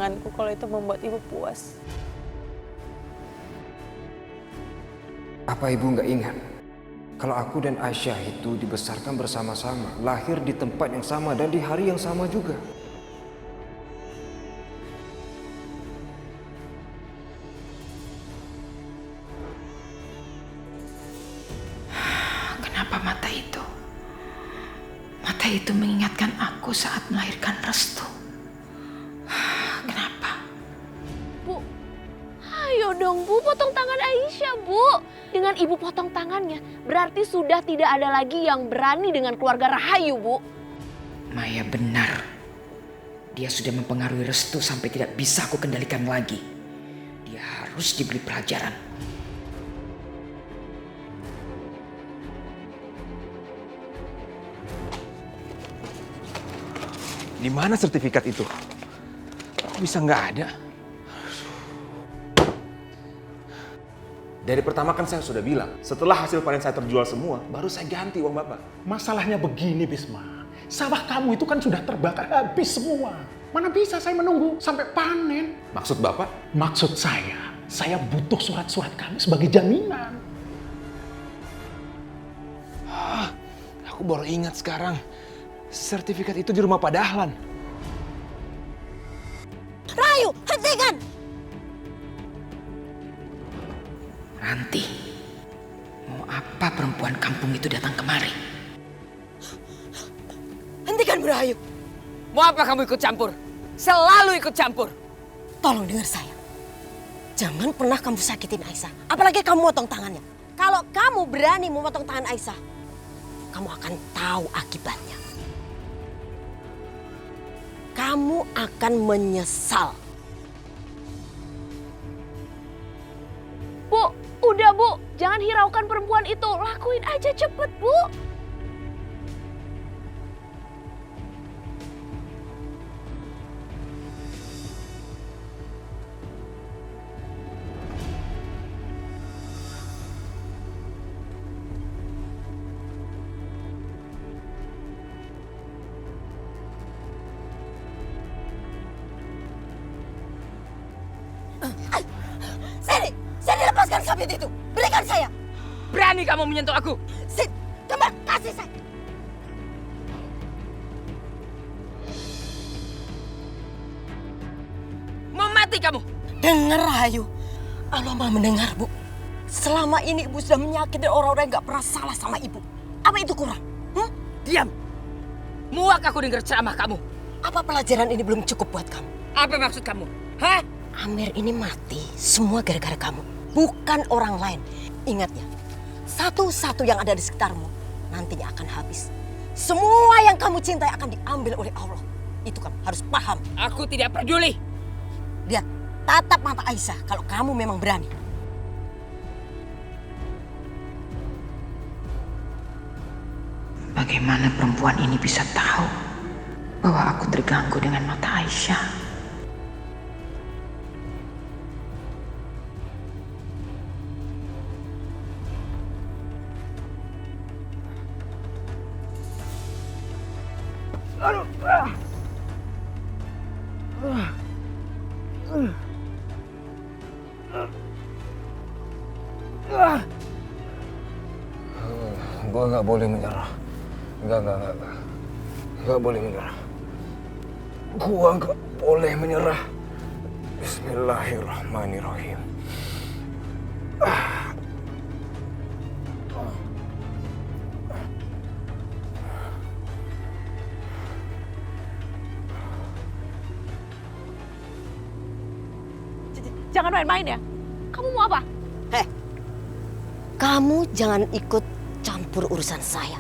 tanganku kalau itu membuat ibu puas. Apa ibu nggak ingat? Kalau aku dan Aisyah itu dibesarkan bersama-sama, lahir di tempat yang sama dan di hari yang sama juga. Kenapa mata itu mengingatkan aku saat melahirkan Restu? Kenapa? Bu, ayo dong Bu, potong tangan Aisyah Bu. Dengan ibu potong tangannya, berarti sudah tidak ada lagi yang berani dengan keluarga Rahayu Bu. Maya benar. Dia sudah mempengaruhi Restu sampai tidak bisa aku kendalikan lagi. Dia harus diberi pelajaran. Di mana sertifikat itu? Kok bisa nggak ada? Dari pertama kan saya sudah bilang, setelah hasil panen saya terjual semua, baru saya ganti uang Bapak. Masalahnya begini Bisma, sawah kamu itu kan sudah terbakar habis semua. Mana bisa saya menunggu sampai panen? Maksud Bapak? Maksud saya butuh surat-surat kamu sebagai jaminan. Aku baru ingat sekarang. Sertifikat itu di rumah Pak Dahlan. Rahayu, hentikan! Ranti, mau apa perempuan kampung itu datang kemari? Hentikan Rahayu. Mau apa kamu ikut campur? Selalu ikut campur. Tolong dengar saya. Jangan pernah kamu sakitin Aisyah. Apalagi kamu motong tangannya. Kalau kamu berani memotong tangan Aisyah, kamu akan tahu akibatnya. Kamu akan menyesal. Bu, udah Bu, jangan hiraukan perempuan itu. Lakuin aja cepet Bu. Sini lepaskan sabit itu. Berikan saya. Berani kamu menyentuh aku? Sini, cepat kasih saya. Mau mati kamu? Dengar Rahayu. Allah Maha mendengar Bu. Selama ini Ibu sudah menyakiti orang-orang yang gak pernah salah sama Ibu. Apa itu kurang? Diam. Muak aku dengar ceramah kamu. Apa pelajaran ini belum cukup buat kamu? Apa maksud kamu? Hah? Amir ini mati semua gara-gara kamu, bukan orang lain. Ingat ya, satu-satu yang ada di sekitarmu nantinya akan habis. Semua yang kamu cintai akan diambil oleh Allah. Itu kamu harus paham. Aku tidak peduli. Lihat, tatap mata Aisyah kalau kamu memang berani. Bagaimana perempuan ini bisa tahu bahwa aku terganggu dengan mata Aisyah? Gue nggak boleh menyerah. Nggak boleh menyerah. Gue nggak boleh menyerah. Bismillahirrahmanirrahim. Jangan main-main ya. Kamu mau apa? Kamu jangan ikut campur urusan saya.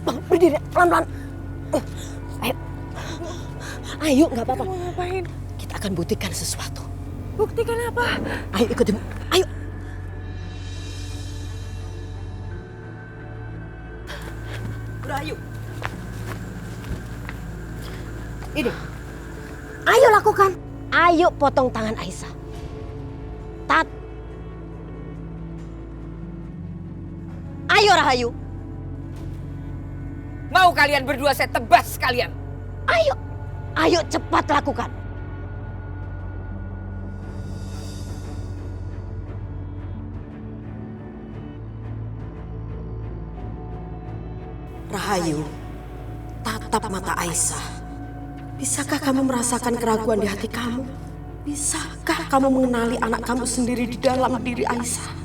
Bang, berdiri pelan-pelan. Ayo. Ayo, nggak apa-apa. Mau ngapain? Kita akan buktikan sesuatu. Buktikan apa? Ayo ikut ibu. Ayo. Ayo. Ini. Ayo lakukan. Ayo potong tangan Aisyah. Ayo Rahayu. mau kalian berdua saya tebas kalian. Ayo, ayo cepat lakukan. Rahayu, tatap mata Aisyah. Bisakah kamu merasakan keraguan di hati kamu? Bisakah kamu mengenali anak kamu sendiri di dalam diri Aisyah?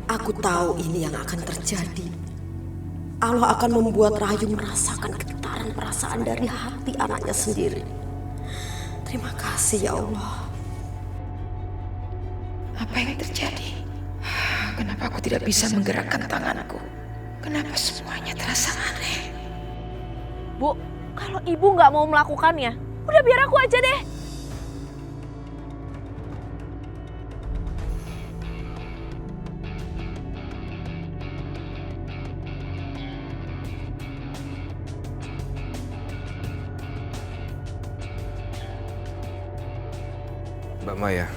Aku tahu ini yang akan terjadi. Allah akan membuat Rahayu merasakan getaran perasaan dari hati anaknya sendiri. Terima kasih ya Allah. Apa yang terjadi? Kenapa aku tidak bisa menggerakkan tanganku? Kenapa semuanya terasa aneh? Bu, kalau ibu nggak mau melakukannya, udah biar aku aja deh. Mbak Maya,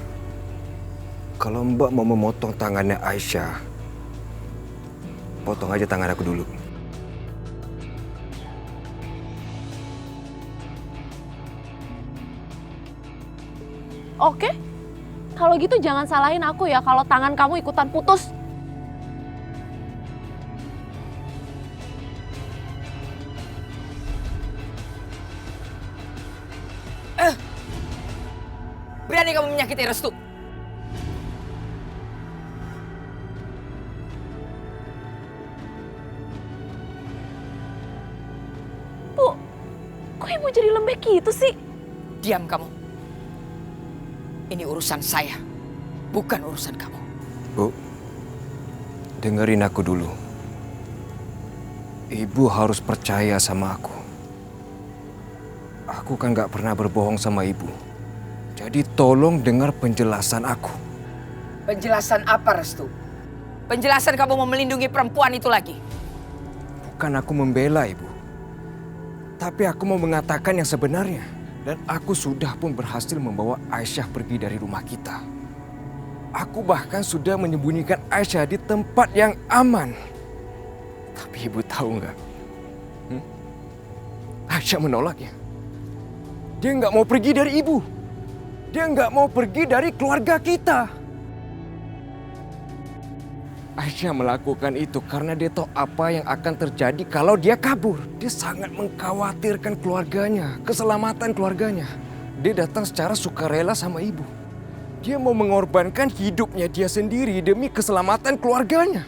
kalau Mbak mau memotong tangannya Aisyah, potong aja tangan aku dulu. Oke, kalau gitu jangan salahin aku ya kalau tangan kamu ikutan putus. Berani kamu menyakiti Restu? Bu, kok ibu jadi lembek gitu sih? Diam kamu. Ini urusan saya, bukan urusan kamu. Bu, dengerin aku dulu. Ibu harus percaya sama aku. Aku kan gak pernah berbohong sama ibu. Jadi tolong dengar penjelasan aku. Penjelasan apa, Restu? Penjelasan kamu mau melindungi perempuan itu lagi? Bukan aku membela ibu. Tapi aku mau mengatakan yang sebenarnya. Dan aku sudah pun berhasil membawa Aisyah pergi dari rumah kita. Aku bahkan sudah menyembunyikan Aisyah di tempat yang aman. Tapi ibu tahu nggak? Aisyah menolaknya. Dia nggak mau pergi dari ibu. Dia nggak mau pergi dari keluarga kita. Aisyah melakukan itu karena dia tahu apa yang akan terjadi kalau dia kabur. Dia sangat mengkhawatirkan keluarganya, keselamatan keluarganya. Dia datang secara sukarela sama ibu. Dia mau mengorbankan hidupnya dia sendiri demi keselamatan keluarganya.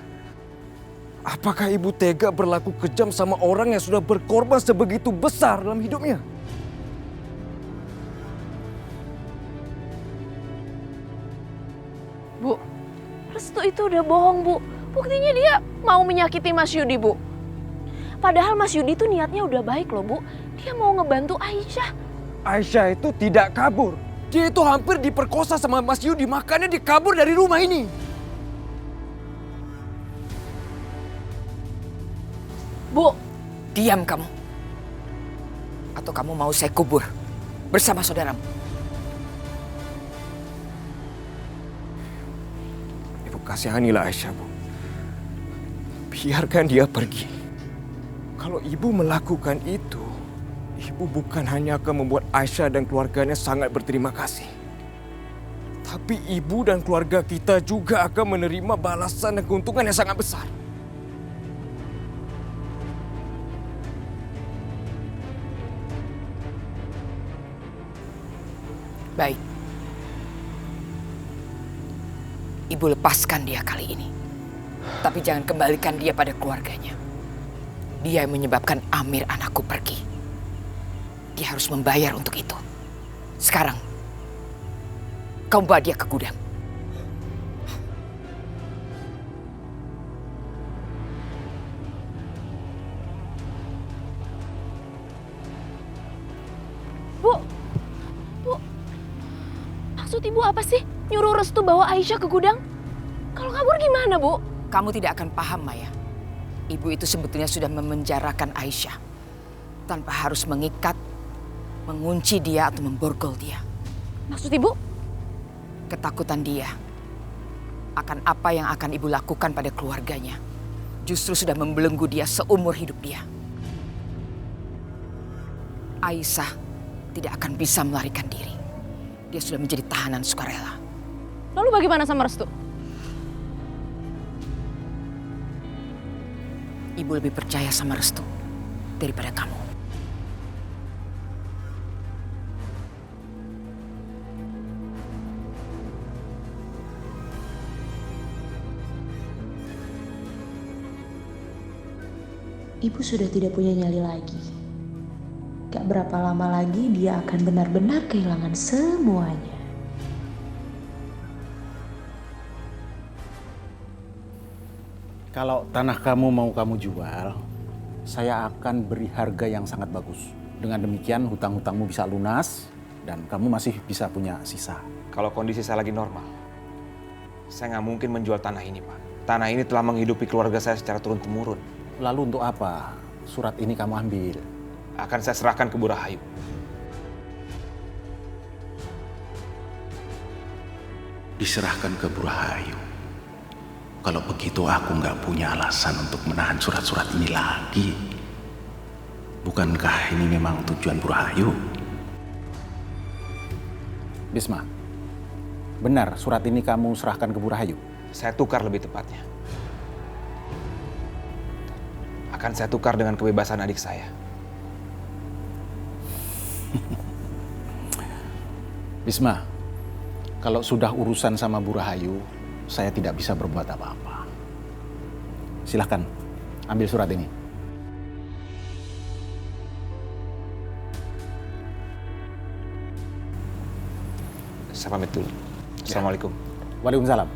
Apakah ibu tega berlaku kejam sama orang yang sudah berkorban sebegitu besar dalam hidupnya? Bu, Restu itu udah bohong, Bu. Buktinya dia mau menyakiti Mas Yudi, Bu. Padahal Mas Yudi tuh niatnya udah baik loh, Bu. Dia mau ngebantu Aisyah. Aisyah itu tidak kabur. Dia itu hampir diperkosa sama Mas Yudi, makanya dia kabur dari rumah ini. Bu, Diam kamu. Atau kamu mau saya kubur bersama saudaramu? Kasihanilah Aisyah, Bu. Biarkan dia pergi. Kalau ibu melakukan itu, ibu bukan hanya akan membuat Aisyah dan keluarganya sangat berterima kasih. Tapi ibu dan keluarga kita juga akan menerima balasan dan keuntungan yang sangat besar. Baik. Ibu lepaskan dia kali ini. Tapi jangan kembalikan dia pada keluarganya. Dia yang menyebabkan Amir anakku pergi. Dia harus membayar untuk itu. Sekarang, kau bawa dia ke gudang. Bu, maksud ibu Ibu apa sih nyuruh Restu bawa Aisyah ke gudang? Kalau kabur gimana, Bu? Kamu tidak akan paham, Maya. Ibu itu sebetulnya sudah memenjarakan Aisyah tanpa harus mengikat, mengunci dia atau memborgol dia. Maksud Ibu? Ketakutan dia akan apa yang akan ibu lakukan pada keluarganya justru sudah membelenggu dia seumur hidup dia. Aisyah tidak akan bisa melarikan diri. Dia sudah menjadi tahanan sukarela. Lalu bagaimana sama Restu? Ibu lebih percaya sama Restu daripada kamu. Ibu sudah tidak punya nyali lagi. Gak berapa lama lagi dia akan benar-benar kehilangan semuanya. Kalau tanah kamu mau kamu jual, saya akan beri harga yang sangat bagus. Dengan demikian hutang-hutangmu bisa lunas dan kamu masih bisa punya sisa. Kalau kondisi saya lagi normal, saya nggak mungkin menjual tanah ini, Pak. Tanah ini telah menghidupi keluarga saya secara turun-temurun. Lalu untuk apa surat ini kamu ambil? Akan saya serahkan ke Bu Rahayu. Diserahkan ke Bu Rahayu. Kalau begitu aku nggak punya alasan untuk menahan surat-surat ini lagi. Bukankah ini memang tujuan Bu Rahayu? Bisma, benar surat ini kamu serahkan ke Bu Rahayu? Saya tukar lebih tepatnya. Akan saya tukar dengan kebebasan adik saya. Bisma, kalau sudah urusan sama Bu Rahayu, saya tidak bisa berbuat apa-apa. Silahkan, ambil surat ini. Saya pamit dulu. Assalamualaikum. Waalaikumsalam.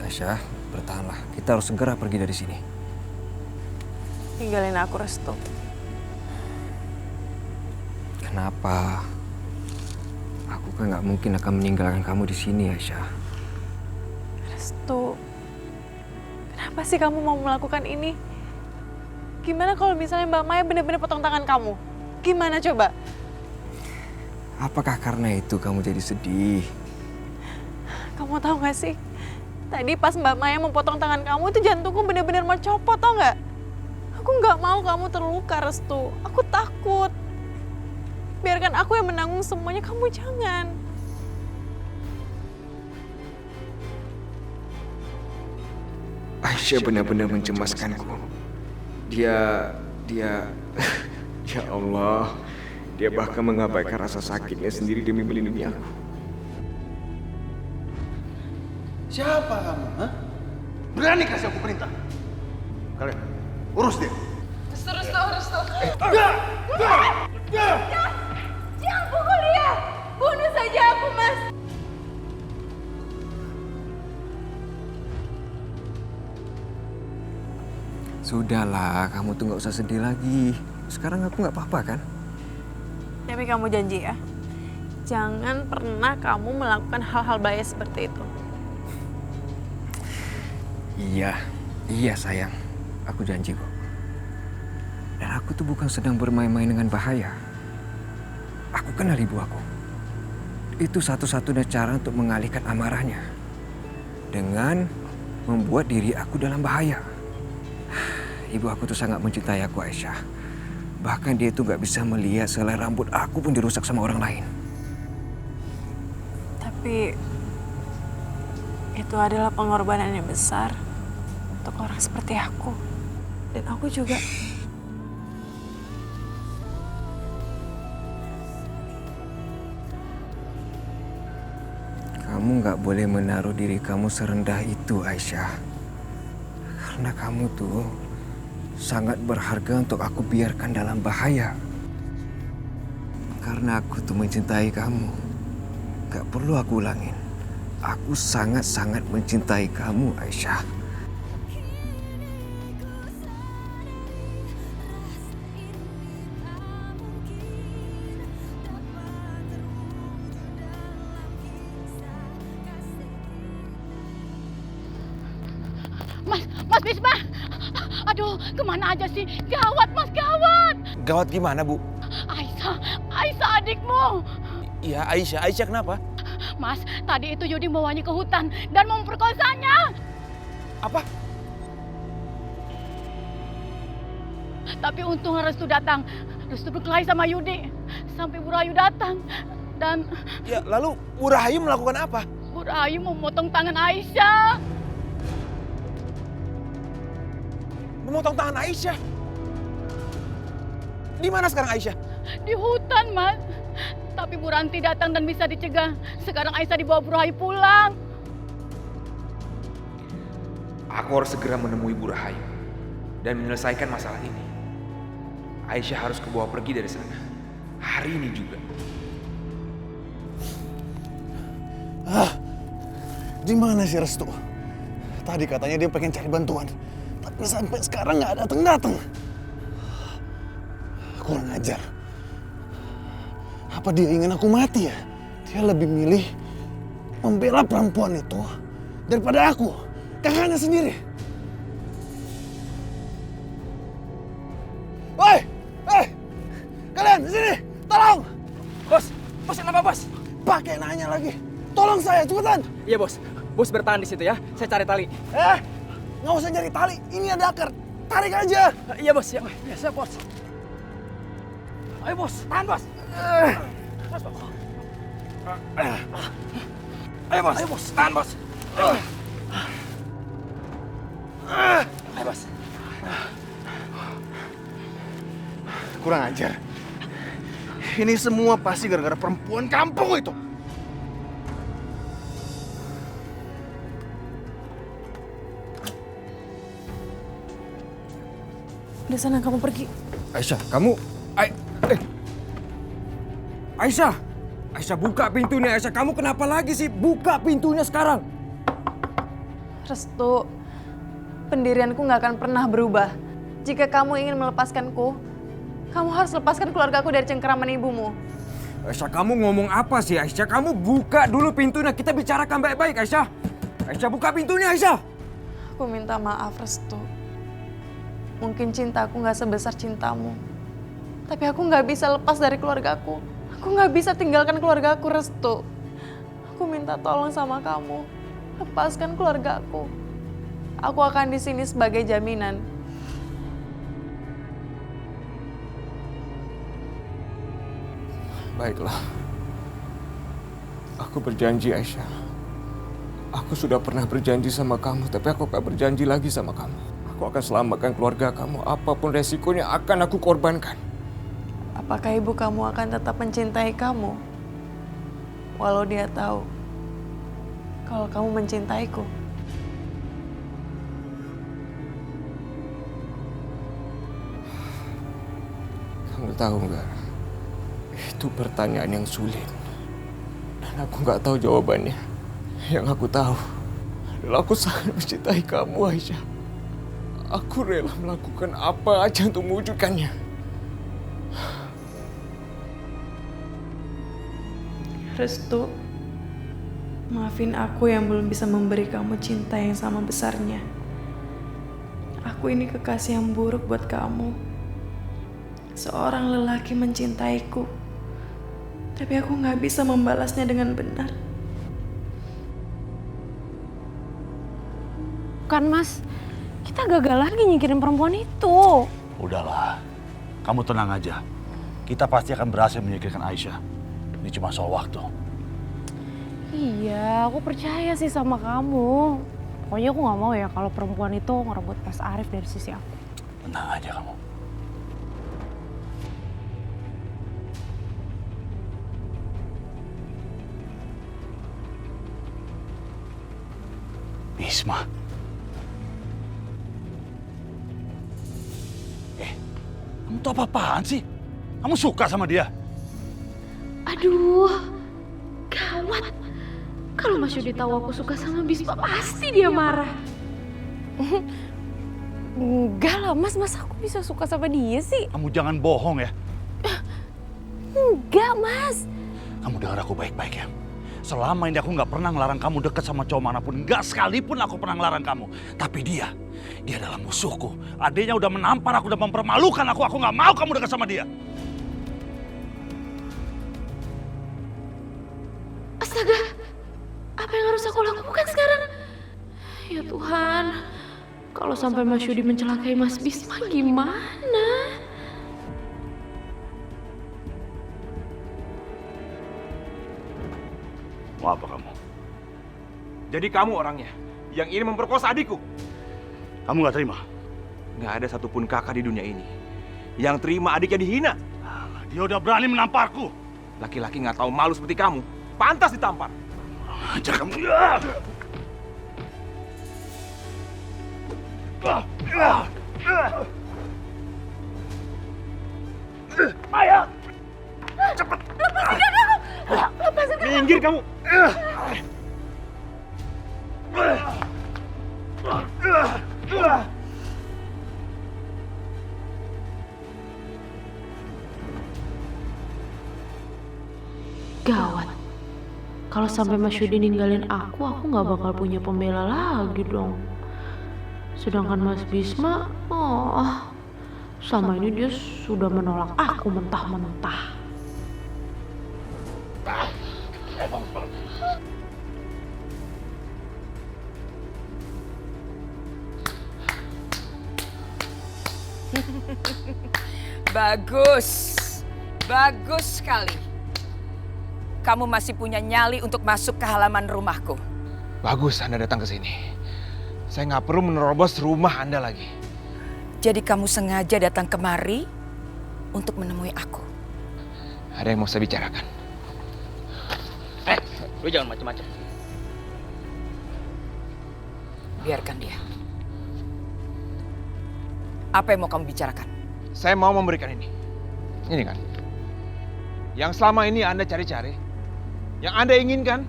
Aisyah, bertahanlah. Kita harus segera pergi dari sini. Tinggalin aku, Restu. Kenapa? Aku kan nggak mungkin akan meninggalkan kamu di sini, Aisyah. Restu, kenapa sih kamu mau melakukan ini? Gimana kalau misalnya Mbak Maya benar-benar potong tangan kamu? Gimana coba? Apakah karena itu kamu jadi sedih? Kamu tahu gak sih? Tadi pas Mbak Maya memotong tangan kamu itu jantungku benar-benar mau copot, tau gak? Aku gak mau kamu terluka, Restu. Aku takut. Biarkan aku yang menanggung semuanya, kamu jangan. Aisyah benar-benar mencemaskanku. Dia, ya Allah, dia bahkan mengabaikan rasa sakitnya sendiri demi melindungi aku. Siapa kamu? Hah? Berani kasih aku perintah? Kalian, urus dia. Restu. Jangan pukul dia. Bunuh saja aku, Mas. Sudahlah, kamu tuh nggak usah sedih lagi. Sekarang aku nggak apa-apa kan? Tapi kamu janji ya, jangan pernah kamu melakukan hal-hal bahaya seperti itu. Iya sayang, aku janji kok. Dan aku tuh bukan sedang bermain-main dengan bahaya. Aku kenal ibu aku. Itu satu-satunya cara untuk mengalihkan amarahnya. Dengan membuat diri aku dalam bahaya. Ibu aku tuh sangat mencintai aku, Aisyah. Bahkan dia tuh gak bisa melihat selai rambut aku pun dirusak sama orang lain. Tapi itu adalah pengorbanan yang besar untuk orang seperti aku. Dan aku juga. Kamu gak boleh menaruh diri kamu serendah itu, Aisyah. Karena kamu tuh sangat berharga untuk aku biarkan dalam bahaya. Karena aku tuh mencintai kamu. Gak perlu aku ulangin. Aku sangat-sangat mencintai kamu, Aisyah. Mas Bisma! Aduh, kemana aja sih? Gawat, Mas, gawat! Gawat gimana, Bu? Aisyah adikmu. Iya, Aisyah kenapa? Mas, tadi itu Yudi membawanya ke hutan dan memperkosanya. Apa? Tapi untung Restu datang. Restu berkelahi sama Yudi. Sampai Bu Rahayu datang. Dan... Ya, lalu Bu Rahayu melakukan apa? Bu Rahayu memotong tangan Aisyah. Memotong tangan Aisyah? Di mana sekarang Aisyah? Di hutan, Mas. Tapi Bu Ranti datang dan bisa dicegah. Sekarang Aisyah dibawa Bu Rahayu pulang. Aku harus segera menemui Bu Rahayu dan menyelesaikan masalah ini. Aisyah harus kebawa pergi dari sana. Hari ini juga. Di mana si Restu? Tadi katanya dia pengen cari bantuan. Tapi sampai sekarang nggak datang-datang. Kurang ajar. Apa dia ingin aku mati ya? Dia lebih milih membela perempuan itu daripada aku, kakaknya sendiri. Woi! Kalian di sini! Tolong! Bos kenapa bos? Pakai nanya lagi. Tolong saya, cepetan! Iya bos. Bos bertahan di situ ya. Saya cari tali. Nggak usah cari tali. Ini ada akar. Tarik aja. Iya bos. Ya siap bos. Ayo bos, tahan bos. Ayo bos, tahan bos. Ayo bos. Kurang ajar. Ini semua pasti gara-gara perempuan kampung itu. Udah sana kamu pergi. Aisyah, kamu... Aisyah! Aisyah, buka pintunya. Aisyah, kamu kenapa lagi sih? Buka pintunya sekarang. Restu, pendirianku nggak akan pernah berubah. Jika kamu ingin melepaskanku, kamu harus lepaskan keluargaku dari cengkeraman ibumu. Aisyah, kamu ngomong apa sih, Aisyah? Kamu buka dulu pintunya. Kita bicarakan baik-baik, Aisyah. Aisyah, buka pintunya, Aisyah. Aku minta maaf, Restu. Mungkin cintaku nggak sebesar cintamu. Tapi aku nggak bisa lepas dari keluargaku. Aku nggak bisa tinggalkan keluargaku, Restu. Aku minta tolong sama kamu. Lepaskan keluargaku. Aku akan di sini sebagai jaminan. Baiklah. Aku berjanji, Aisyah. Aku sudah pernah berjanji sama kamu, tapi aku akan berjanji lagi sama kamu. Aku akan selamatkan keluarga kamu. Apapun resikonya akan aku korbankan. Apakah ibu kamu akan tetap mencintai kamu? Walau dia tahu kalau kamu mencintaiku. Kamu tahu nggak? Itu pertanyaan yang sulit. Dan aku nggak tahu jawabannya. Yang aku tahu adalah aku sangat mencintai kamu, Aisyah. Aku rela melakukan apa aja untuk mewujudkannya. Restu, maafin aku yang belum bisa memberi kamu cinta yang sama besarnya. Aku ini kekasih yang buruk buat kamu. Seorang lelaki mencintaiku, tapi aku gak bisa membalasnya dengan benar. Kan Mas, kita gagal lagi nyingkirin perempuan itu. Udahlah, kamu tenang aja. Kita pasti akan berhasil menyingkirkan Aisyah. Ini cuma soal waktu. Iya, aku percaya sih sama kamu. Pokoknya aku gak mau ya kalau perempuan itu ngerebut Mas Arif dari sisi aku. Tenang aja kamu. Bisma. Kamu tuh apa-apaan sih? Kamu suka sama dia? Aduh, gawat. Kalau Mas Yudi tahu aku suka sama Bisma, pasti dia marah. Enggak lah Mas, masa aku bisa suka sama dia sih? Kamu jangan bohong ya. Enggak Mas. Kamu dengar aku baik-baik ya. Selama ini aku nggak pernah ngelarang kamu deket sama cowok manapun. Nggak sekalipun aku pernah ngelarang kamu. Tapi dia adalah musuhku. Adiknya udah menampar aku, udah mempermalukan aku. Aku nggak mau kamu deket sama dia. Astaga, apa yang harus aku lakukan sekarang? Ya Tuhan, kalau sampai Mas Yudi mencelakai Mas Bisma gimana? Mau apa kamu? Jadi kamu orangnya yang ingin memperkosa adikku. Kamu nggak terima? Nggak ada satupun kakak di dunia ini yang terima adiknya dihina. Dia udah berani menamparku. Laki-laki nggak tahu malu seperti kamu, pantas ditampar. Ajar kamu. Maya! Cepat! Lepasin aku! Minggir kamu! Gawat. Kalau sampai Mas Yudi ninggalin aku nggak bakal punya pembela lagi dong. Sedangkan Mas Bisma, sama ini dia sudah menolak aku mentah-mentah. Bagus. Bagus sekali. Kamu masih punya nyali untuk masuk ke halaman rumahku. Bagus Anda datang ke sini. Saya nggak perlu menerobos rumah Anda lagi. Jadi kamu sengaja datang kemari untuk menemui aku. Ada yang mau saya bicarakan. Lu jangan macam-macam. Biarkan dia. Apa yang mau kamu bicarakan? Saya mau memberikan ini. Ini kan. Yang selama ini Anda cari-cari. Yang Anda inginkan.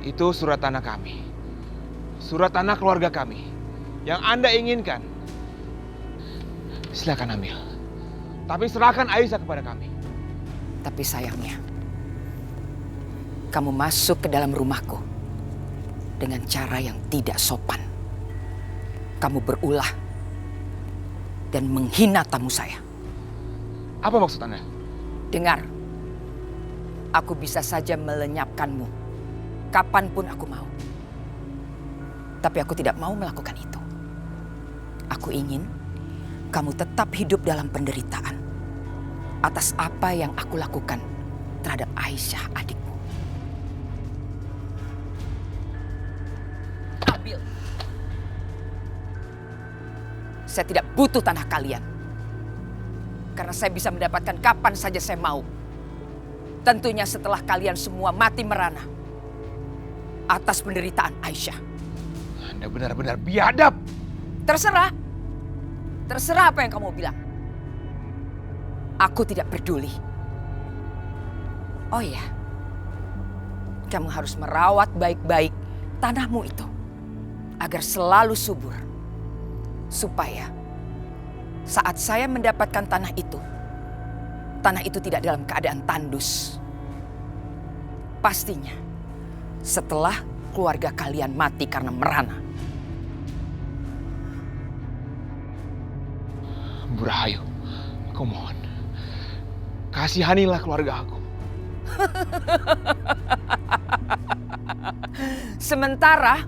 Itu surat tanah kami. Surat tanah keluarga kami. Yang Anda inginkan. Silakan ambil. Tapi serahkan Aisyah kepada kami. Tapi sayangnya, kamu masuk ke dalam rumahku dengan cara yang tidak sopan. Kamu berulah dan menghina tamu saya. Apa maksud Anda? Dengar, aku bisa saja melenyapkanmu kapanpun aku mau. Tapi aku tidak mau melakukan itu. Aku ingin kamu tetap hidup dalam penderitaan atas apa yang aku lakukan terhadap Aisyah adikmu. Ambil. Saya tidak butuh tanah kalian. Karena saya bisa mendapatkan kapan saja saya mau. Tentunya setelah kalian semua mati merana atas penderitaan Aisyah. Anda benar-benar biadab. Terserah. Terserah apa yang kamu bilang. Aku tidak peduli. Oh ya, kamu harus merawat baik-baik tanahmu itu agar selalu subur. Supaya saat saya mendapatkan tanah itu tidak dalam keadaan tandus. Pastinya setelah keluarga kalian mati karena merana. Bu Rahayu, aku mohon. Kasihanilah keluarga aku. Sementara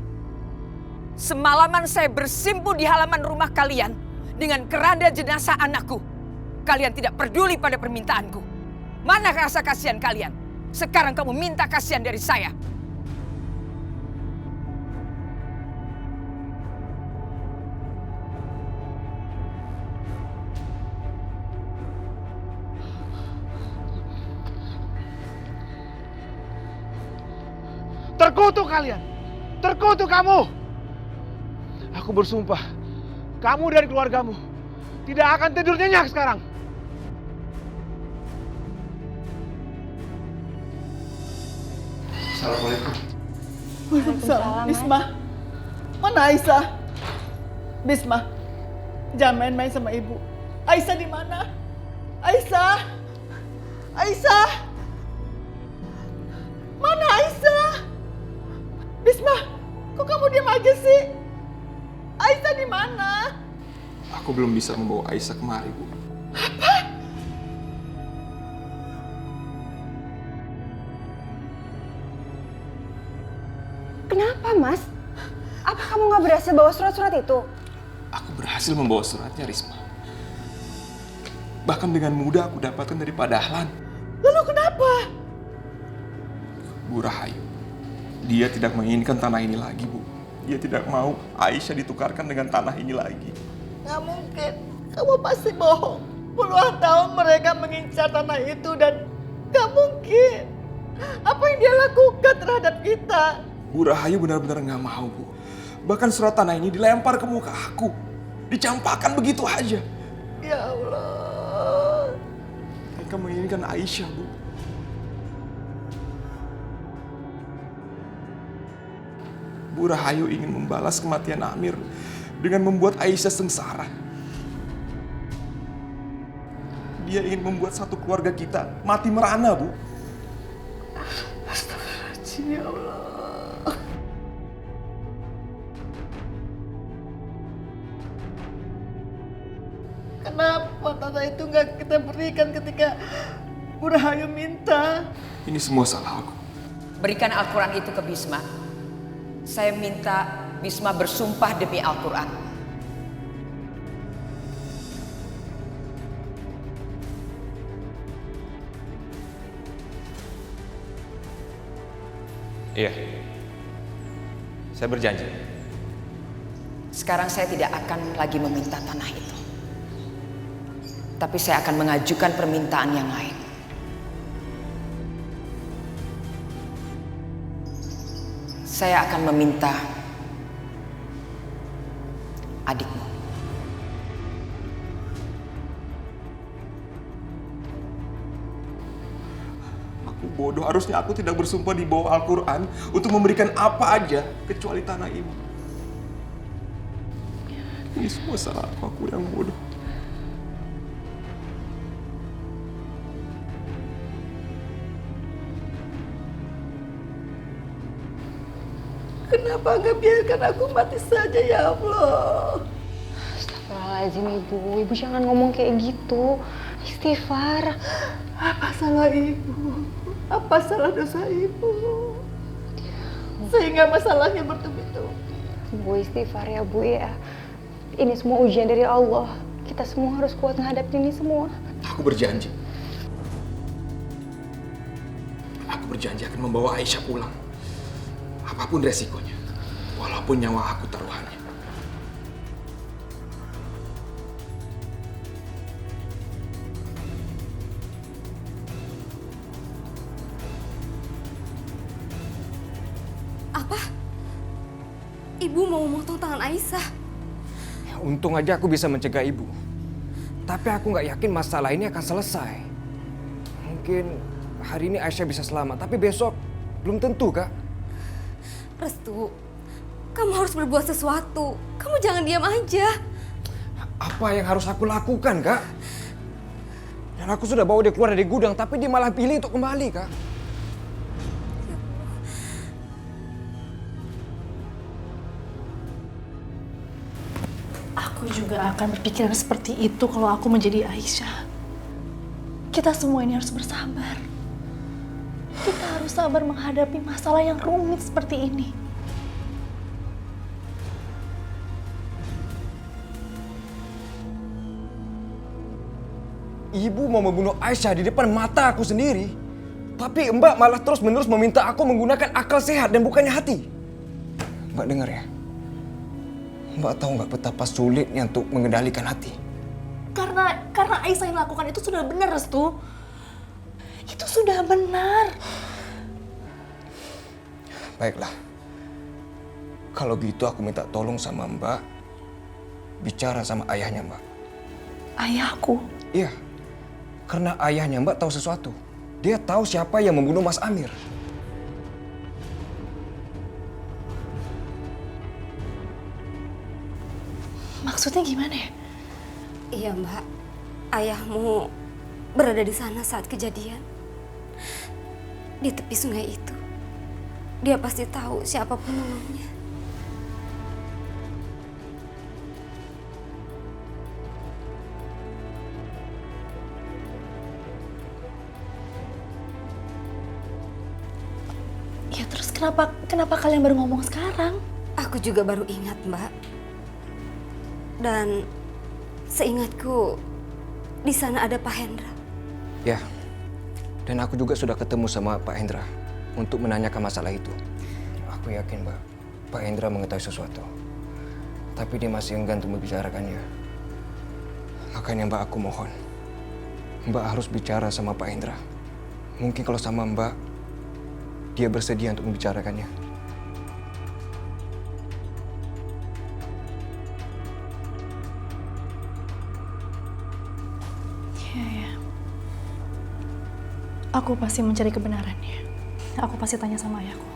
semalaman saya bersimpu di halaman rumah kalian dengan keranda jenazah anakku. Kalian tidak peduli pada permintaanku. Mana rasa kasihan kalian? Sekarang kamu minta kasihan dari saya. Terkutuk kalian. Terkutuk kamu. Aku bersumpah, kamu dan keluargamu tidak akan tidur nyenyak sekarang. Assalamualaikum. Waalaikumsalam. Bisma, mana Aisyah? Bisma, jangan main-main sama ibu. Aisyah di mana? Aisyah? Aisyah? Mana Aisyah? Bisma, kok kamu diam aja sih? Aisyah di mana? Aku belum bisa membawa Aisyah kemari, Bu. Apa? Kenapa, Mas? Apa kamu nggak berhasil bawa surat-surat itu? Aku berhasil membawa suratnya, Risma. Bahkan dengan mudah aku dapatkan dari Pak Dahlan. Lalu kenapa? Bu Rahayu, dia tidak menginginkan tanah ini lagi, Bu. Dia tidak mau Aisyah ditukarkan dengan tanah ini lagi. Nggak mungkin. Kamu pasti bohong. Puluhan tahun mereka mengincar tanah itu dan nggak mungkin. Apa yang dia lakukan terhadap kita? Bu Rahayu benar-benar nggak mau, Bu. Bahkan surat tanah ini dilempar ke muka aku. Dicampakkan begitu aja. Ya Allah. Mereka menginginkan Aisyah, Bu. Bu Rahayu ingin membalas kematian Amir dengan membuat Aisyah sengsara. Dia ingin membuat satu keluarga kita mati merana, Bu. Astagfirullahaladzim, ya Allah. Kenapa tanah itu nggak kita berikan ketika Bu Rahayu minta? Ini semua salah aku. Berikan Al-Quran itu ke Bisma. Saya minta Bisma bersumpah demi Al-Quran. Iya. Saya berjanji. Sekarang saya tidak akan lagi meminta tanah itu. Tapi saya akan mengajukan permintaan yang lain. Saya akan meminta adikmu. Aku bodoh, harusnya aku tidak bersumpah di bawah Al-Quran untuk memberikan apa aja kecuali tanah ini. Ini semua salah aku yang bodoh. Kenapa nggak biarkan aku mati saja, ya Allah? Astagfirullahaladzim, Ibu. Ibu jangan ngomong kayak gitu. Istighfar. Apa salah Ibu? Apa salah dosa Ibu? Sehingga masalahnya bertubi-tubi. Bu, istighfar ya, Bu ya. Ini semua ujian dari Allah. Kita semua harus kuat menghadapi ini semua. Aku berjanji. Aku berjanji akan membawa Aisyah pulang. Apapun resikonya. Walaupun nyawa aku taruhannya. Apa? Ibu mau memotong tangan Aisyah? Ya, untung aja aku bisa mencegah ibu. Tapi aku nggak yakin masalah ini akan selesai. Mungkin hari ini Aisyah bisa selamat, tapi besok belum tentu, Kak. Restu, kamu harus berbuat sesuatu. Kamu jangan diam aja. Apa yang harus aku lakukan, Kak? Dan aku sudah bawa dia keluar dari gudang, tapi dia malah pilih untuk kembali, Kak. Aku juga akan berpikiran seperti itu kalau aku menjadi Aisyah. Kita semua ini harus bersabar. Kita harus sabar menghadapi masalah yang rumit seperti ini. Ibu mau membunuh Aisyah di depan mata aku sendiri. Tapi Mbak malah terus-menerus meminta aku menggunakan akal sehat dan bukannya hati. Mbak dengar ya. Mbak tahu nggak betapa sulitnya untuk mengendalikan hati? Karena Aisyah yang lakukan itu sudah benar, Restu. Itu sudah benar. Baiklah. Kalau gitu aku minta tolong sama Mbak. Bicara sama ayahnya Mbak. Ayahku? Iya. Karena ayahnya Mbak tahu sesuatu. Dia tahu siapa yang membunuh Mas Amir. Maksudnya gimana ya? Iya, Mbak. ayahmu berada di sana saat kejadian. Di tepi sungai itu. Dia pasti tahu siapa penolongnya. Ya terus kenapa kalian baru ngomong sekarang? Aku juga baru ingat, Mbak. Dan seingatku di sana ada Pak Hendra. Ya, dan aku juga sudah ketemu sama Pak Hendra untuk menanyakan masalah itu. Aku yakin, Mbak, Pak Hendra mengetahui sesuatu. Tapi dia masih enggan untuk membicarakannya. Makanya Mbak, aku mohon. Mbak harus bicara sama Pak Hendra. Mungkin kalau sama Mbak, dia bersedia untuk membicarakannya. Ya. Aku pasti mencari kebenarannya. Aku pasti tanya sama ayahku.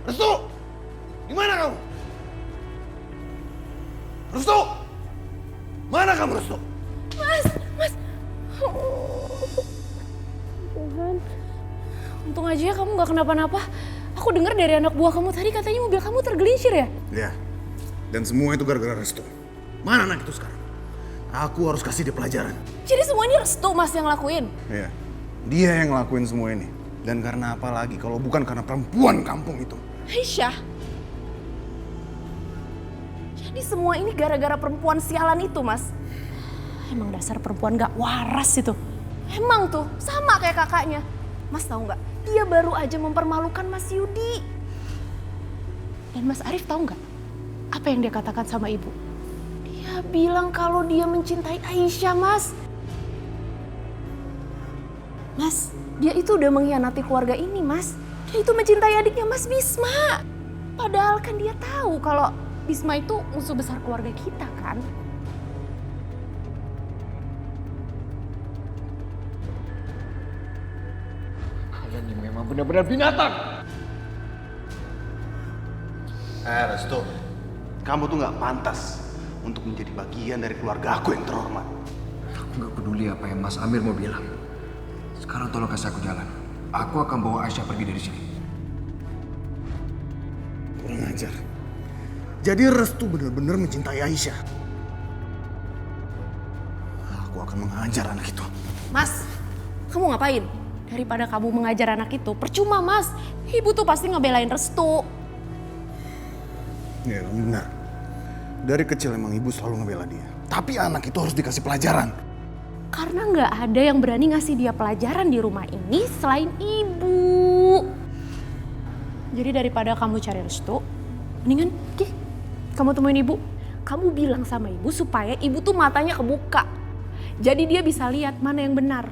Restu! Di mana kamu? Restu! Mana kamu, Restu? Mas. Tuhan. Untung aja ya kamu gak kenapa-napa. Aku dengar dari anak buah kamu tadi katanya mobil kamu tergelincir ya? Ya. Dan semua itu gara-gara Restu. Mana anak itu sekarang? Aku harus kasih dia pelajaran. Jadi semua ini Restu Mas yang lakuin? Iya. Dia yang ngelakuin semua ini. Dan karena apa lagi kalau bukan karena perempuan kampung itu? Aisyah. Jadi semua ini gara-gara perempuan sialan itu, Mas. Emang dasar perempuan gak waras itu. Emang tuh, sama kayak kakaknya. Mas tahu nggak? Dia baru aja mempermalukan Mas Yudi. Dan Mas Arif tahu nggak? Apa yang dia katakan sama ibu? Dia bilang kalau dia mencintai Aisyah, Mas. Mas, dia itu udah mengkhianati keluarga ini, Mas. Dia itu mencintai adiknya Mas Bisma. Padahal kan dia tahu kalau Bisma itu musuh besar keluarga kita kan. Kalian ini memang benar-benar binatang. Restu, kamu tuh nggak pantas untuk menjadi bagian dari keluarga aku yang terhormat. Aku nggak peduli apa yang Mas Amir mau bilang. Sekarang tolong kasih aku jalan. Aku akan bawa Aisyah pergi dari sini. Kurang ajar. Jadi Restu benar-benar mencintai Aisyah. Aku akan menghajar anak itu. Mas, kamu ngapain? Daripada kamu mengajar anak itu, percuma Mas. Ibu tuh pasti ngebelain Restu. Ya benar. Dari kecil emang ibu selalu ngebela dia. Tapi anak itu harus dikasih pelajaran. Karena nggak ada yang berani ngasih dia pelajaran di rumah ini selain ibu. Jadi daripada kamu cari Restu, mendingan kamu temuin ibu. Kamu bilang sama ibu supaya ibu tuh matanya kebuka. Jadi dia bisa lihat mana yang benar.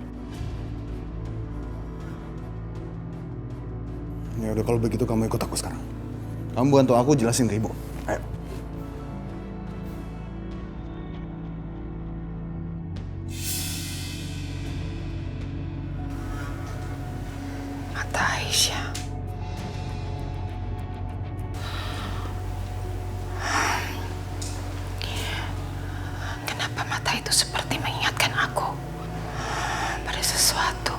Ya udah kalau begitu kamu ikut aku sekarang. Kamu bantu aku jelasin ke ibu. Ayo. Mata Aisyah. Kenapa mata itu seperti mengingatkan aku pada sesuatu?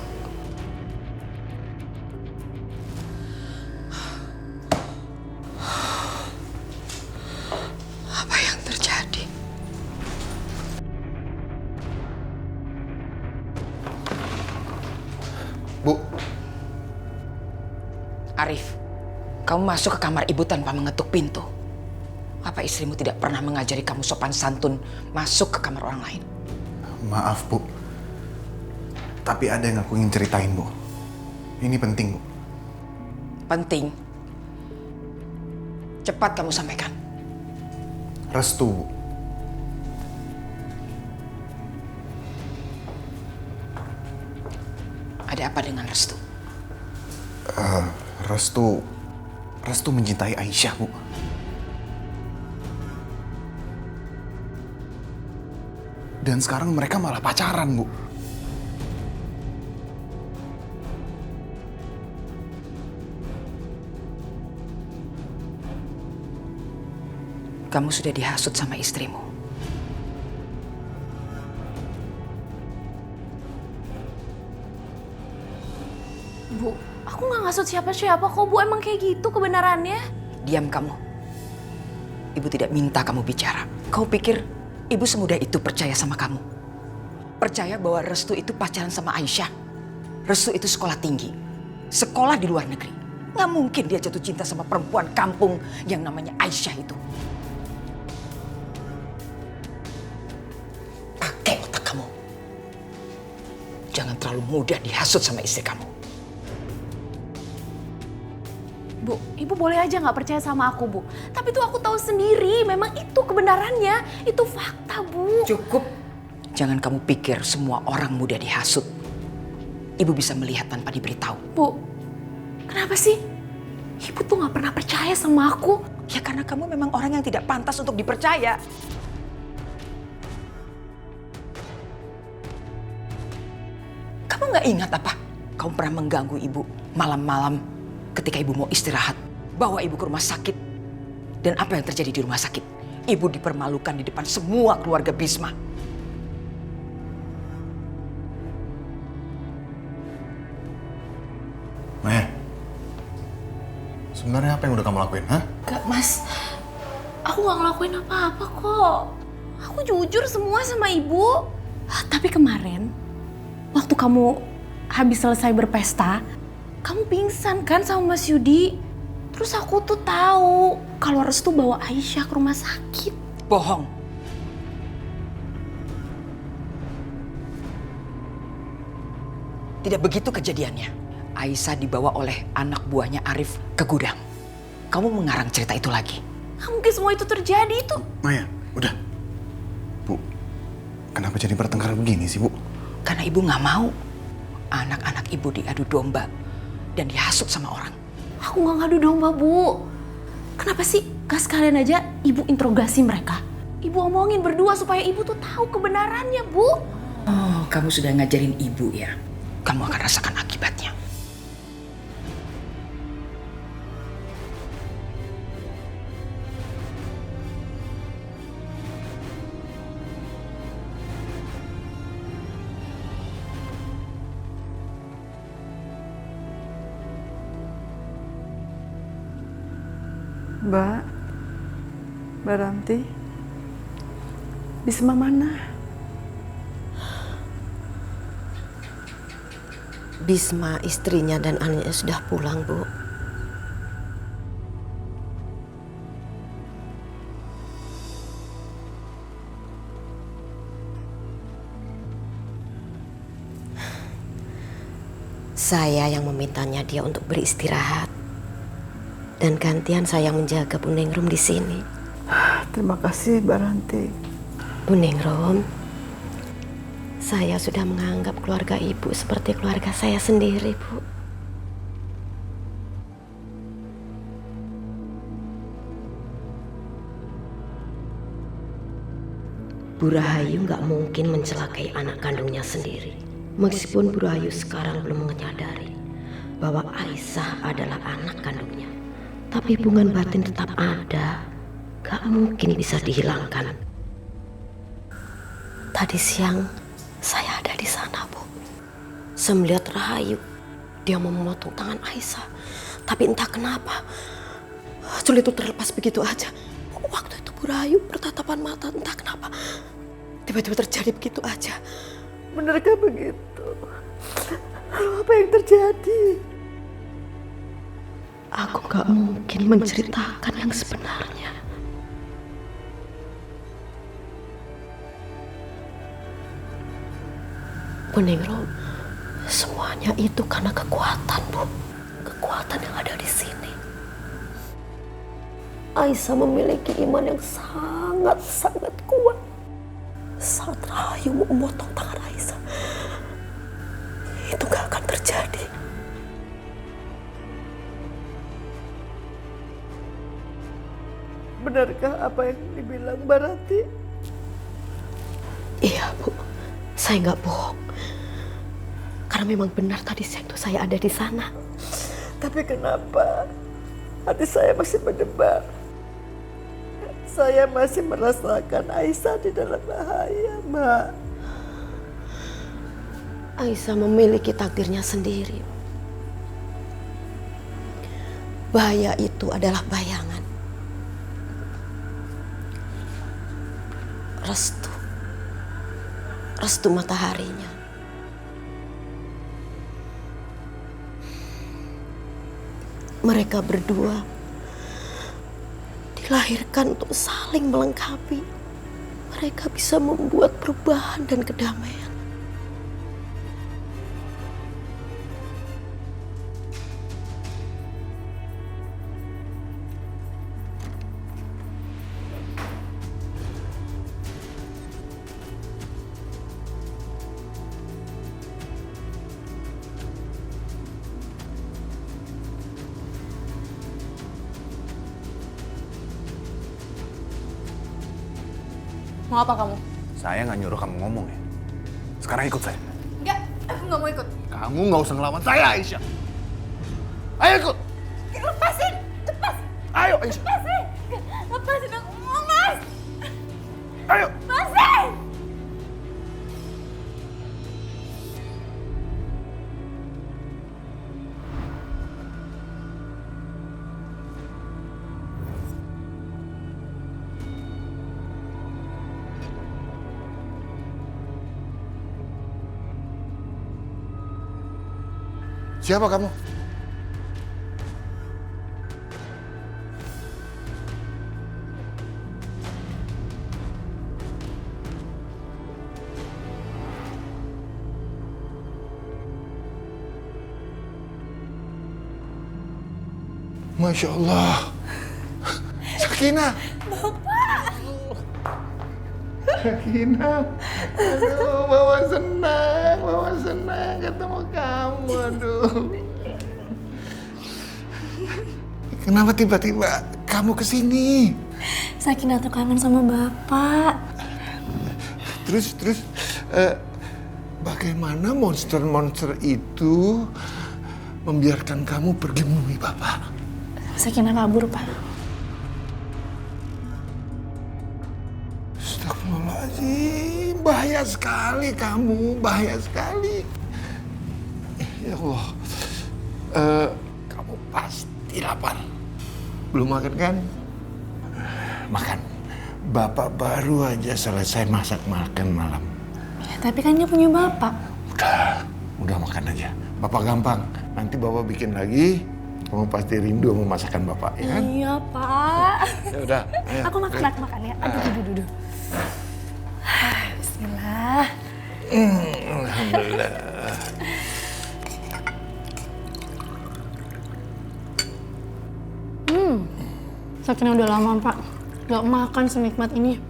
Apa yang terjadi? Bu. Arif, kamu masuk ke kamar ibu tanpa mengetuk pintu. Apa istrimu tidak pernah mengajari kamu sopan santun masuk ke kamar orang lain? Maaf, Bu. Tapi ada yang aku ingin ceritain, Bu. Ini penting, Bu. Penting. Cepat kamu sampaikan. Restu, Bu. Ada apa dengan Restu? Restu mencintai Aisyah, Bu. Dan sekarang mereka malah pacaran, Bu. Kamu sudah dihasut sama istrimu. Bu, aku nggak ngasut siapa-siapa kok, Bu. Emang kayak gitu kebenarannya. Diam kamu. Ibu tidak minta kamu bicara. Kau pikir ibu semudah itu percaya sama kamu? Percaya bahwa Restu itu pacaran sama Aisyah? Restu itu sekolah tinggi, sekolah di luar negeri. Nggak mungkin dia jatuh cinta sama perempuan kampung yang namanya Aisyah itu. Pakai otak kamu. Jangan terlalu mudah dihasut sama istri kamu. Bu, Ibu boleh aja nggak percaya sama aku, Bu. Tapi tuh aku tahu sendiri, memang itu kebenarannya. Itu fakta, Bu. Cukup. Jangan kamu pikir semua orang mudah dihasut. Ibu bisa melihat tanpa diberitahu. Bu, kenapa sih? Ibu tuh nggak pernah percaya sama aku. Ya karena kamu memang orang yang tidak pantas untuk dipercaya. Kamu nggak ingat apa? Kamu pernah mengganggu ibu malam-malam ketika ibu mau istirahat. Bawa ibu ke rumah sakit. Dan apa yang terjadi di rumah sakit? Ibu dipermalukan di depan semua keluarga Bisma. Maya, sebenarnya apa yang udah kamu lakuin, ha? Gak, Mas. Aku gak ngelakuin apa-apa kok. Aku jujur semua sama Ibu. Tapi kemarin, waktu kamu habis selesai berpesta, kamu pingsan kan sama Mas Yudi? Terus aku tuh tahu kalau Restu bawa Aisyah ke rumah sakit. Bohong. Tidak begitu kejadiannya. Aisyah dibawa oleh anak buahnya Arif ke gudang. Kamu mengarang cerita itu lagi. Gak mungkin semua itu terjadi itu. Maya, udah. Bu, kenapa jadi bertengkar begini sih, Bu? Karena ibu gak mau anak-anak ibu diadu domba dan dihasut sama orang. Aku gak ngadu domba, Bu. Kenapa sih gak sekalian aja Ibu interogasi mereka? Ibu omongin berdua supaya Ibu tuh tahu kebenarannya, Bu. Oh, kamu sudah ngajarin ibu ya? Kamu akan rasakan akibatnya. Mbak Ranti, Bisma mana? Bisma, istrinya dan anaknya sudah pulang, Bu. Saya yang memintanya dia untuk beristirahat. Dan gantian saya menjaga Bu Ningrum di sini. Terima kasih, Mbak Ranti. Bu Ningrum, saya sudah menganggap keluarga Ibu seperti keluarga saya sendiri, Bu. Bu Rahayu nggak mungkin mencelakai anak kandungnya sendiri. Meskipun Bu Rahayu sekarang belum menyadari bahwa Aisyah adalah anak kandungnya. Tapi hubungan batin tetap ada, gak mungkin bisa dihilangkan. Tadi siang saya ada di sana, Bu. Saya melihat Rahayu, dia memotong tangan Aisyah. Tapi entah kenapa, sulit itu terlepas begitu aja. Waktu itu Bu Rahayu bertatapan mata, entah kenapa tiba-tiba terjadi begitu aja. Benarkah begitu? Lalu apa yang terjadi? Aku gak mungkin menceritakan yang sebenarnya. Bu Ningrum, semuanya itu karena kekuatan, Bu. Kekuatan yang ada di sini. Aisyah memiliki iman yang sangat-sangat kuat. Saat Rahayu mau memotong tangan Aisyah, itu gak akan terjadi. Benarkah apa yang dibilang Mbak Ranti? Iya, Bu. Saya nggak bohong. Karena memang benar tadi siang itu saya ada di sana. Tapi kenapa hati saya masih berdebar? saya masih merasakan Aisyah di dalam bahaya, Mak. Aisyah memiliki takdirnya sendiri. Bahaya itu adalah bayangan. Restu mataharinya. Mereka berdua dilahirkan untuk saling melengkapi. Mereka bisa membuat perubahan dan kedamaian. Mau apa kamu? Saya nggak nyuruh kamu ngomong ya. Sekarang ikut saya. Enggak, aku nggak mau ikut. Kamu nggak usah ngelawan saya, Aisyah. Ayo ikut. Lepasin, cepat. Ayo, Aisyah. Lepasin. Lepasin aku, Mas. Ayo. Lepasin. Siapa kamu? Masya Allah. Sakinah. Bapak. Sakinah. Aduh, Bapak senang ketemu kamu. Aduh. Kenapa tiba-tiba kamu kesini? Sakinah tuh kangen sama Bapak. Terus, bagaimana monster-monster itu membiarkan kamu pergi menemui Bapak? Sakinah kabur, Pak. Astagfirullahaladzim, bahaya sekali kamu, bahaya sekali. Ya Allah, kamu pasti lapar. Belum makan kan? Makan. Bapak baru aja selesai masak makan malam. Ya, tapi kan dia punya Bapak. Udah makan aja. Bapak gampang. Nanti Bapak bikin lagi. Kamu pasti rindu sama masakan Bapak, ya kan? Iya, Pak. Ya udah. Ayo. Aku makan ya. Aduh. Bismillah. Alhamdulillah. Sakinah udah lama, Pak. Gak makan senikmat ini.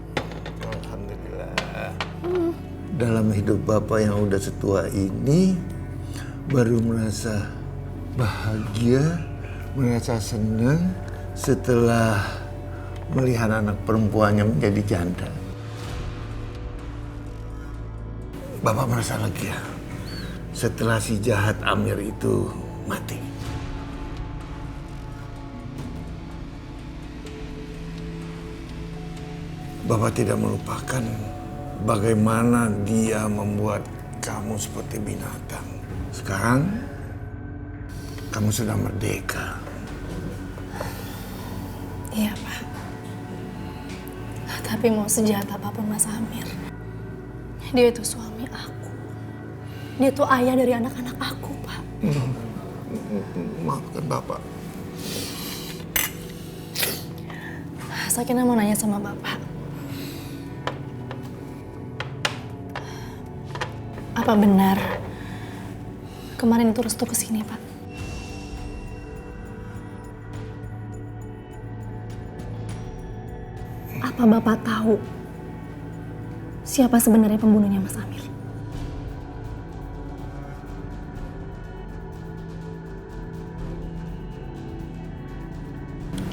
Alhamdulillah. Dalam hidup Bapak yang udah setua ini, baru merasa bahagia, merasa senang setelah melihat anak perempuannya menjadi janda. Bapak merasa lega setelah si jahat Amir itu mati. Bapak tidak melupakan bagaimana dia membuat kamu seperti binatang. Sekarang kamu sudah merdeka. Iya, Pak. Tapi mau sejahat apapun Mas Amir, dia itu suami aku. Dia itu ayah dari anak-anak aku, Pak. Maafkan Bapak. Sakinah mau nanya sama Bapak. Apa benar kemarin itu Restu kesini, Pak? Apa Bapak tahu siapa sebenarnya pembunuhnya Mas Amir?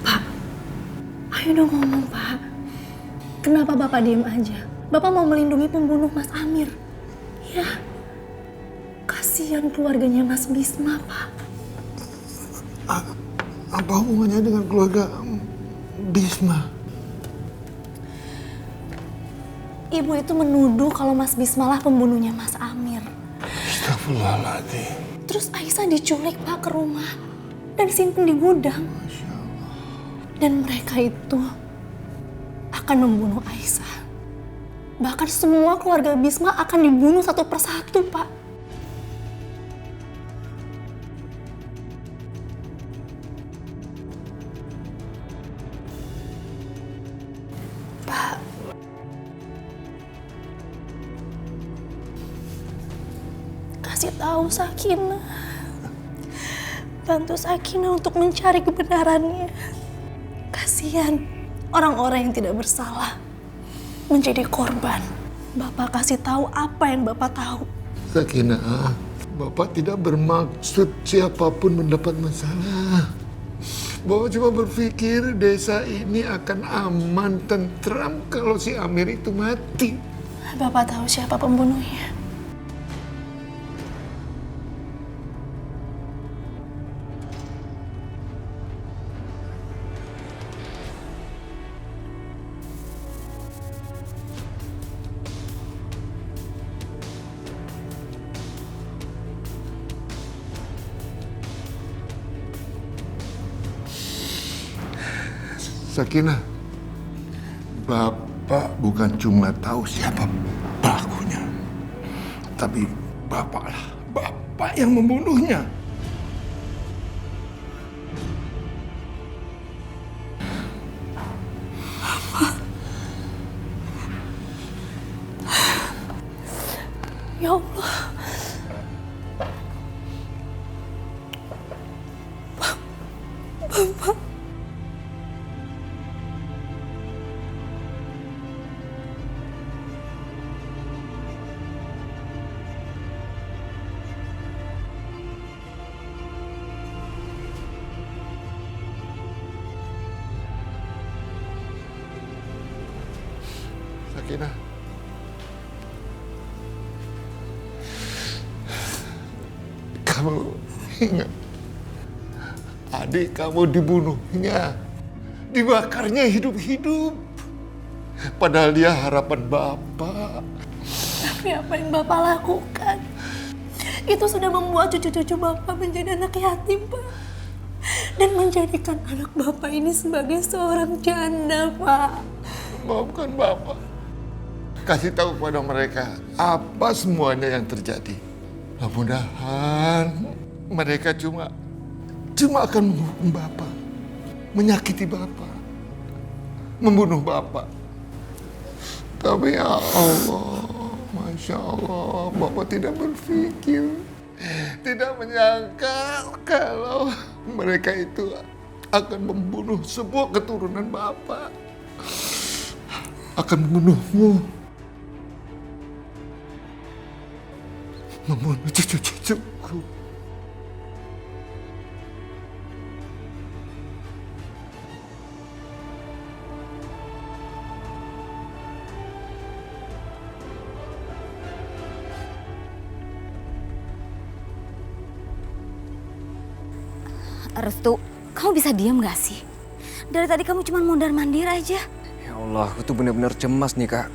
Pak, ayo dong ngomong, Pak. Kenapa Bapak diem aja? Bapak mau melindungi pembunuh Mas Amir. Ya, kasihan keluarganya Mas Bisma, Pak. Apa hubungannya dengan keluarga Bisma? Ibu itu menuduh kalau Mas Bismalah pembunuhnya Mas Amir. Astagfirullahaladzim. Terus Aisyah diculik Pak ke rumah dan disimpan di gudang. Dan mereka itu akan membunuh Aisyah. Bahkan semua keluarga Bisma akan dibunuh satu persatu, Pak. Pak, kasih tahu Sakinah. Bantu Sakinah untuk mencari kebenarannya. Kasihan orang-orang yang tidak bersalah menjadi korban. Bapak kasih tahu apa yang Bapak tahu. Sakinah, Bapak tidak bermaksud siapapun mendapat masalah. Bapak cuma berpikir desa ini akan aman, tentram kalau si Amir itu mati. Bapak tahu siapa pembunuhnya. Sakinah, Bapak bukan cuma tahu siapa pelakunya, tapi Bapak yang membunuhnya. Ya Allah. Bapak. Sakinah, kamu ingat adik kamu dibunuhnya, dibakarnya hidup-hidup. Padahal dia harapan Bapak. Tapi apa yang Bapak lakukan? Itu sudah membuat cucu-cucu Bapak menjadi anak yatim, Pak. Dan menjadikan anak Bapak ini sebagai seorang janda, Pak. Maafkan Bapak. Kasih tahu kepada mereka apa semuanya yang terjadi. Mudah-mudahan mereka cuma akan menghukum Bapak, menyakiti Bapak, membunuh Bapak. Tapi ya Allah, Masya Allah, Bapak tidak berpikir, tidak menyangka kalau mereka itu akan membunuh semua keturunan Bapak, akan membunuhmu, membunuh cucu-cucuku. Restu, kamu bisa diam gak sih? Dari tadi kamu cuma mondar-mandir aja. Ya Allah, aku tuh benar-benar cemas nih, Kak.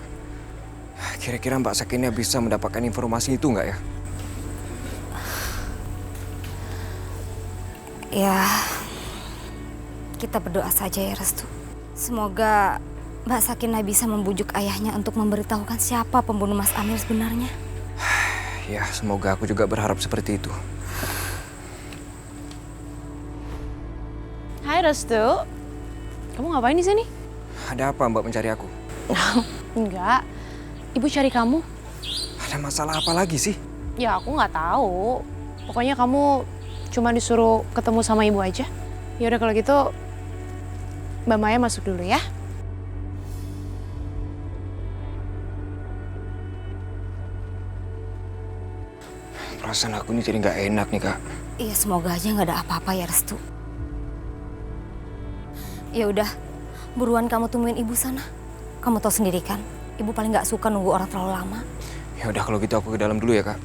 Kira-kira Mbak Sakinah bisa mendapatkan informasi itu nggak ya? Ya, kita berdoa saja ya Restu. Semoga Mbak Sakinah bisa membujuk ayahnya untuk memberitahukan siapa pembunuh Mas Amir sebenarnya. Ya, semoga aku juga berharap seperti itu. Hai Restu, kamu ngapain di sini? Ada apa Mbak mencari aku? Enggak, Ibu cari kamu. Ada masalah apa lagi sih? Ya aku nggak tahu. Pokoknya kamu cuma disuruh ketemu sama Ibu aja. Ya udah kalau gitu, Mbak Maya masuk dulu ya. Perasaan aku ini jadi nggak enak nih, Kak. Iya, semoga aja nggak ada apa-apa ya Restu. Ya udah, buruan kamu temuin Ibu sana. Kamu tahu sendiri kan, Ibu paling nggak suka nunggu orang terlalu lama. Ya udah kalau gitu aku ke dalam dulu ya, Kak.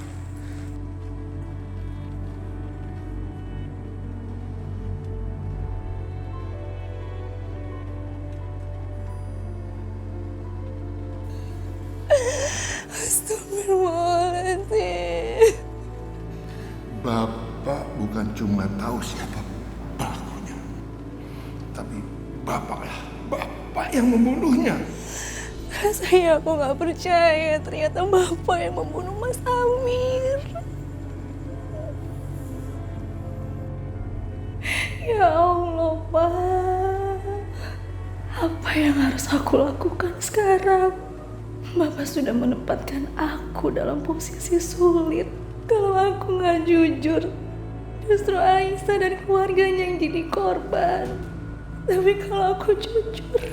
Bapak bukan cuma tahu siapa pelakunya, tapi Bapaklah Bapak yang membunuhnya. Rasanya aku nggak percaya ternyata Bapak yang membunuh Mas Amir. Ya Allah, Pak. Apa yang harus aku lakukan sekarang? Bapak sudah menempatkan aku dalam posisi sulit. Kalau aku nggak jujur, justru Aisyah dan keluarganya yang jadi korban. Tapi kalau aku jujur,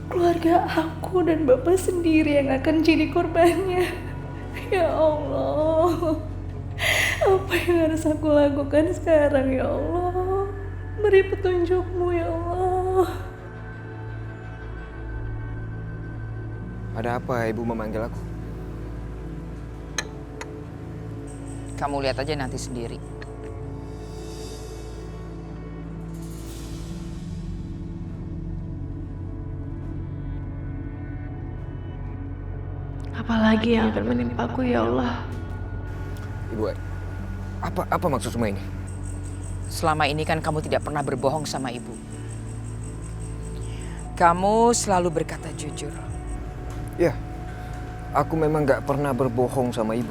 keluarga aku dan Bapak sendiri yang akan jadi korbannya. Ya Allah, apa yang harus aku lakukan sekarang ya Allah? Beri petunjukmu ya Allah. Ada apa Ibu memanggil aku? Kamu lihat aja nanti sendiri. Apalagi yang akan menimpaku ya Allah? Ibu, apa maksud semua ini? Selama ini kan kamu tidak pernah berbohong sama ibu. Kamu selalu berkata jujur. Ya, aku memang gak pernah berbohong sama ibu.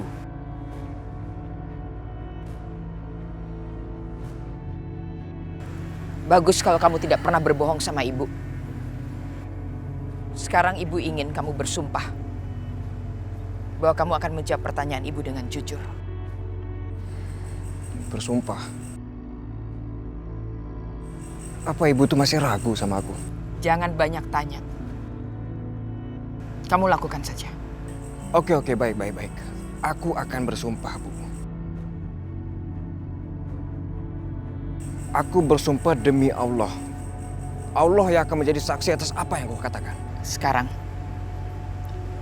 Bagus kalau kamu tidak pernah berbohong sama ibu. Sekarang ibu ingin kamu bersumpah bahwa kamu akan menjawab pertanyaan ibu dengan jujur. Bersumpah? Apa ibu tuh masih ragu sama aku? Jangan banyak tanya. Kamu lakukan saja. Oke, baik. Aku akan bersumpah, Bu. Aku bersumpah demi Allah. Allah yang akan menjadi saksi atas apa yang aku katakan. Sekarang,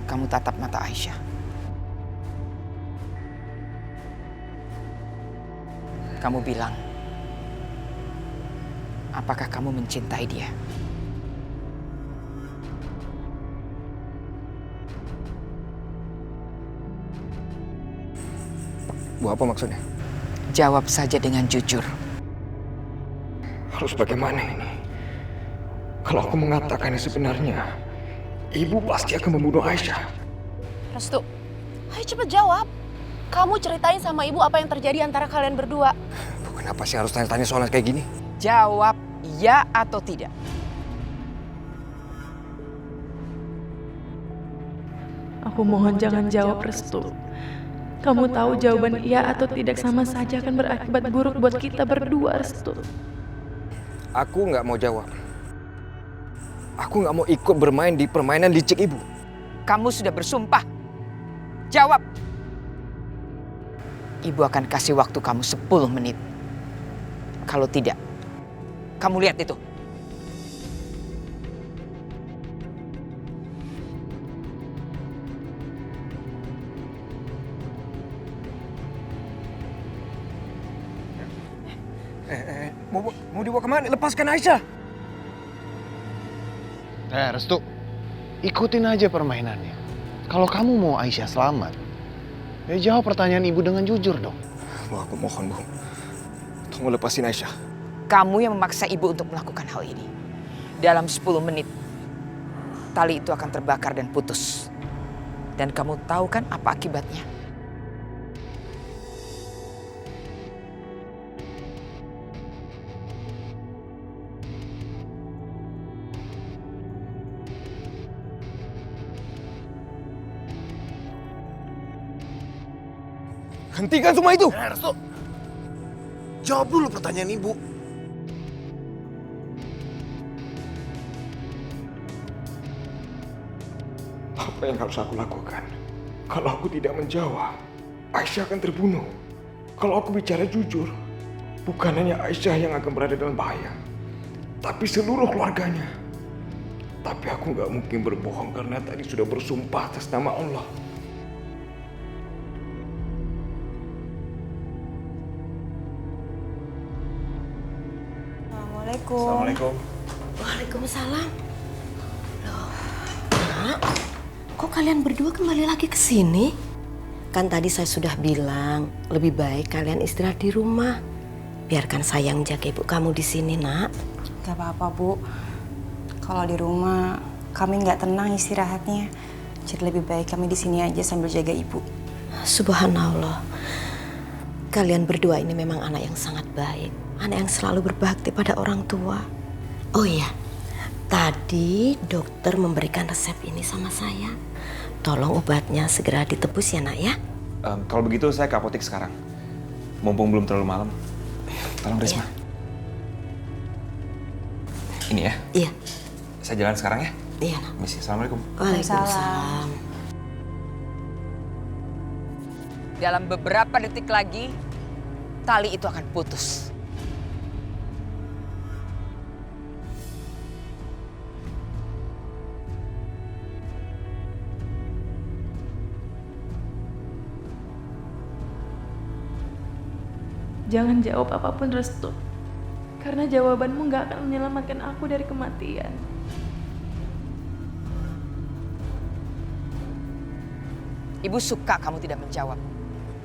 kamu tatap mata Aisyah. Kamu bilang, apakah kamu mencintai dia? Bu, apa maksudnya? Jawab saja dengan jujur. Harus bagaimana ini? Kalau aku mengatakan yang sebenarnya, ibu pasti akan membunuh Aisyah. Restu, ayo cepet jawab. Kamu ceritain sama ibu apa yang terjadi antara kalian berdua. Bu, kenapa sih harus tanya-tanya soal kayak gini? Jawab ya atau tidak. Aku mohon jangan jawab, Restu. Kamu tahu jawaban iya atau tidak sama saja akan berakibat buruk buat kita berdua, Restu. Aku nggak mau jawab. Aku nggak mau ikut bermain di permainan licik ibu. Kamu sudah bersumpah. Jawab. Ibu akan kasih waktu kamu 10 menit. Kalau tidak, kamu lihat itu. Mau dibawa kemana? Lepaskan Aisyah. Restu, ikutin aja permainannya. Kalau kamu mau Aisyah selamat, ya jawab pertanyaan ibu dengan jujur dong. Bu, aku mohon, Bu. Tolong lepasin Aisyah. Kamu yang memaksa ibu untuk melakukan hal ini. Dalam 10 menit, tali itu akan terbakar dan putus. Dan kamu tahu kan apa akibatnya? Hentikan semua itu! Restu, jawab dulu pertanyaan ibu. Apa yang harus aku lakukan? Kalau aku tidak menjawab, Aisyah akan terbunuh. Kalau aku bicara jujur, bukan hanya Aisyah yang akan berada dalam bahaya, tapi seluruh keluarganya. Tapi aku nggak mungkin berbohong karena tadi sudah bersumpah atas nama Allah. Assalamualaikum. Waalaikumsalam. Loh, Nak, kok kalian berdua kembali lagi ke sini? Kan tadi saya sudah bilang, lebih baik kalian istirahat di rumah. Biarkan saya yang jaga ibu kamu di sini, Nak. Gak apa-apa, Bu. Kalau di rumah kami nggak tenang istirahatnya. Jadi lebih baik kami di sini aja sambil jaga ibu. Subhanallah. Kalian berdua ini memang anak yang sangat baik. Anak yang selalu berbakti pada orang tua. Oh iya, tadi dokter memberikan resep ini sama saya. Tolong obatnya segera ditebus ya, Nak ya. Kalau begitu saya ke apotek sekarang. Mumpung belum terlalu malam. Tolong Risma. Ini ya? Iya. Saya jalan sekarang ya? Iya, Nak. Misi, Assalamualaikum. Waalaikumsalam. Dalam beberapa detik lagi, tali itu akan putus. Jangan jawab apapun, Restu. Karena jawabanmu gak akan menyelamatkan aku dari kematian. Ibu suka kamu tidak menjawab.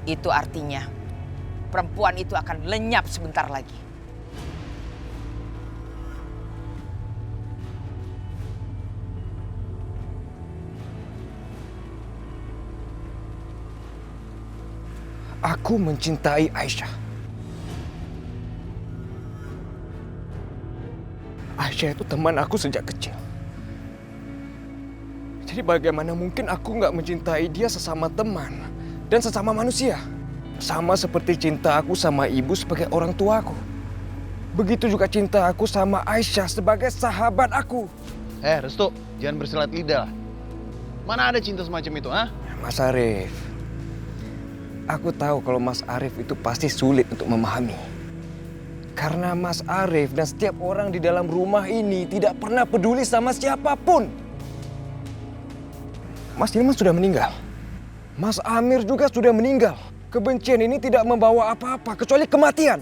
Itu artinya perempuan itu akan lenyap sebentar lagi. Aku mencintai Aisyah. Aisyah itu teman aku sejak kecil. Jadi bagaimana mungkin aku nggak mencintai dia sesama teman dan sesama manusia? Sama seperti cinta aku sama ibu sebagai orang tuaku. Begitu juga cinta aku sama Aisyah sebagai sahabat aku. Restu, jangan bersilat lidah. Mana ada cinta semacam itu, ha? Mas Arif, aku tahu kalau Mas Arif itu pasti sulit untuk memahami. Karena Mas Arif dan setiap orang di dalam rumah ini tidak pernah peduli sama siapapun. Mas Hilman sudah meninggal. Mas Amir juga sudah meninggal. Kebencian ini tidak membawa apa-apa kecuali kematian.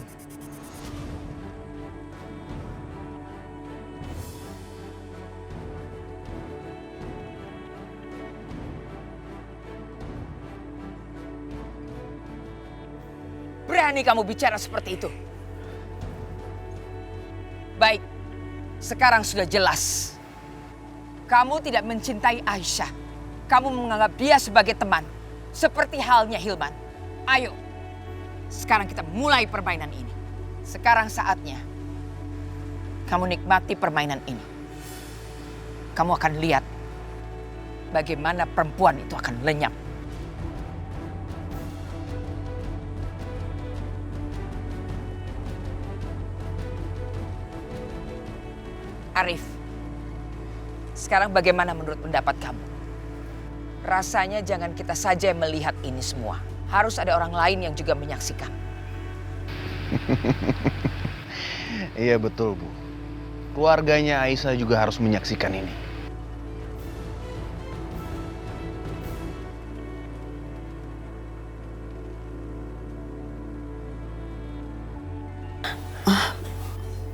Berani kamu bicara seperti itu? Baik, sekarang sudah jelas. Kamu tidak mencintai Aisyah. Kamu menganggap dia sebagai teman. Seperti halnya Hilman. Ayo, sekarang kita mulai permainan ini. Sekarang saatnya kamu nikmati permainan ini. Kamu akan lihat bagaimana perempuan itu akan lenyap. Arif, sekarang bagaimana menurut pendapat kamu? Rasanya jangan kita saja yang melihat ini semua. Harus ada orang lain yang juga menyaksikan. Iya betul, Bu. Keluarganya Aisyah juga harus menyaksikan ini.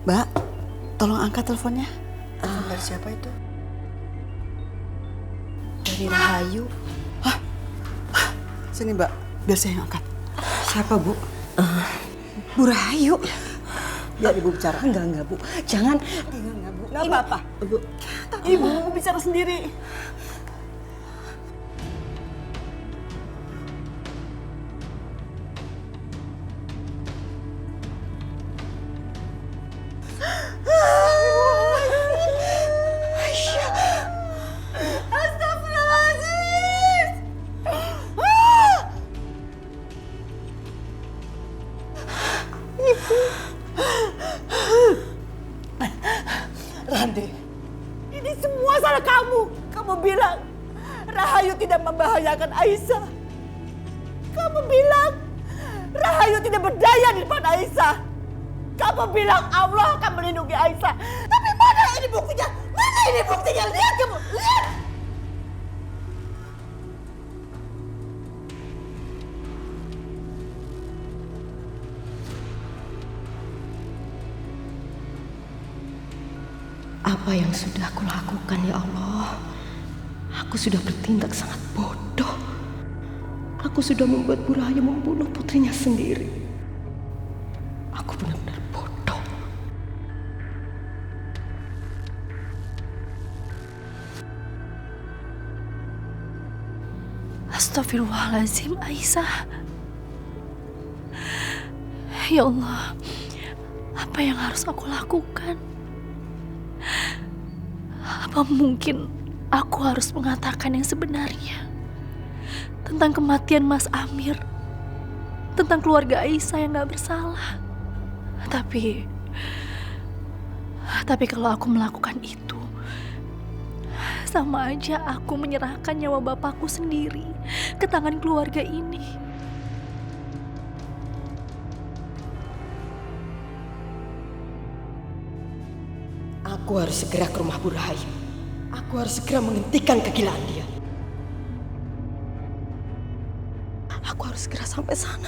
Mbak, tolong angkat teleponnya. Dari siapa itu? Dari Rahayu. Sini Mbak, biar saya yang angkat. Siapa Bu? Bu Rahayu. Biar Ibu bicara. Enggak Bu. Jangan. Enggak Bu. Enggak apa-apa. Bu. Ibu mau bicara sendiri. Randi, ini semua salah kamu. Kamu bilang Rahayu tidak membahayakan Aisyah. Kamu bilang Rahayu tidak berdaya di depan Aisyah. Kamu bilang Allah akan melindungi Aisyah. Tapi mana ini buktinya? Mana ini buktinya? Lihat kamu, lihat. Apa yang sudah aku lakukan ya Allah? Aku sudah bertindak sangat bodoh. Aku Aku sudah membuat Bu Rahayu membunuh putrinya sendiri. Aku benar-benar bodoh. Astagfirullahaladzim, Aisyah. Ya Allah, apa yang harus aku lakukan? Apa mungkin aku harus mengatakan yang sebenarnya tentang kematian Mas Amir, tentang keluarga Aisyah yang gak bersalah? Tapi kalau aku melakukan itu, sama aja aku menyerahkan nyawa bapakku sendiri ke tangan keluarga ini. Aku harus segera ke rumah Bu Rahayu. Aku harus segera menghentikan kegilaan dia. Aku harus segera sampai sana.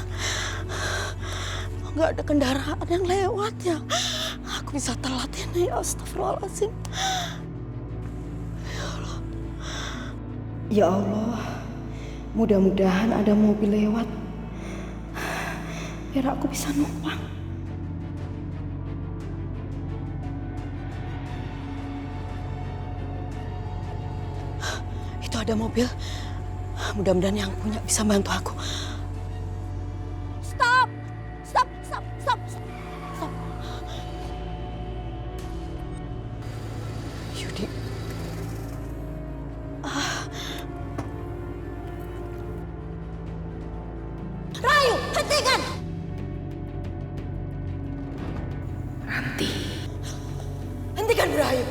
Nggak ada kendaraan yang lewat ya. Aku bisa telat ini. Astagfirullahaladzim. Ya Allah, mudah-mudahan ada mobil lewat biar aku bisa numpang. Itu ada mobil. Mudah-mudahan yang punya bisa bantu aku. Stop! Stop! Stop! Stop! Stop! Yudi. Rahayu, hentikan! Ranti. Hentikan, Bu Rahayu.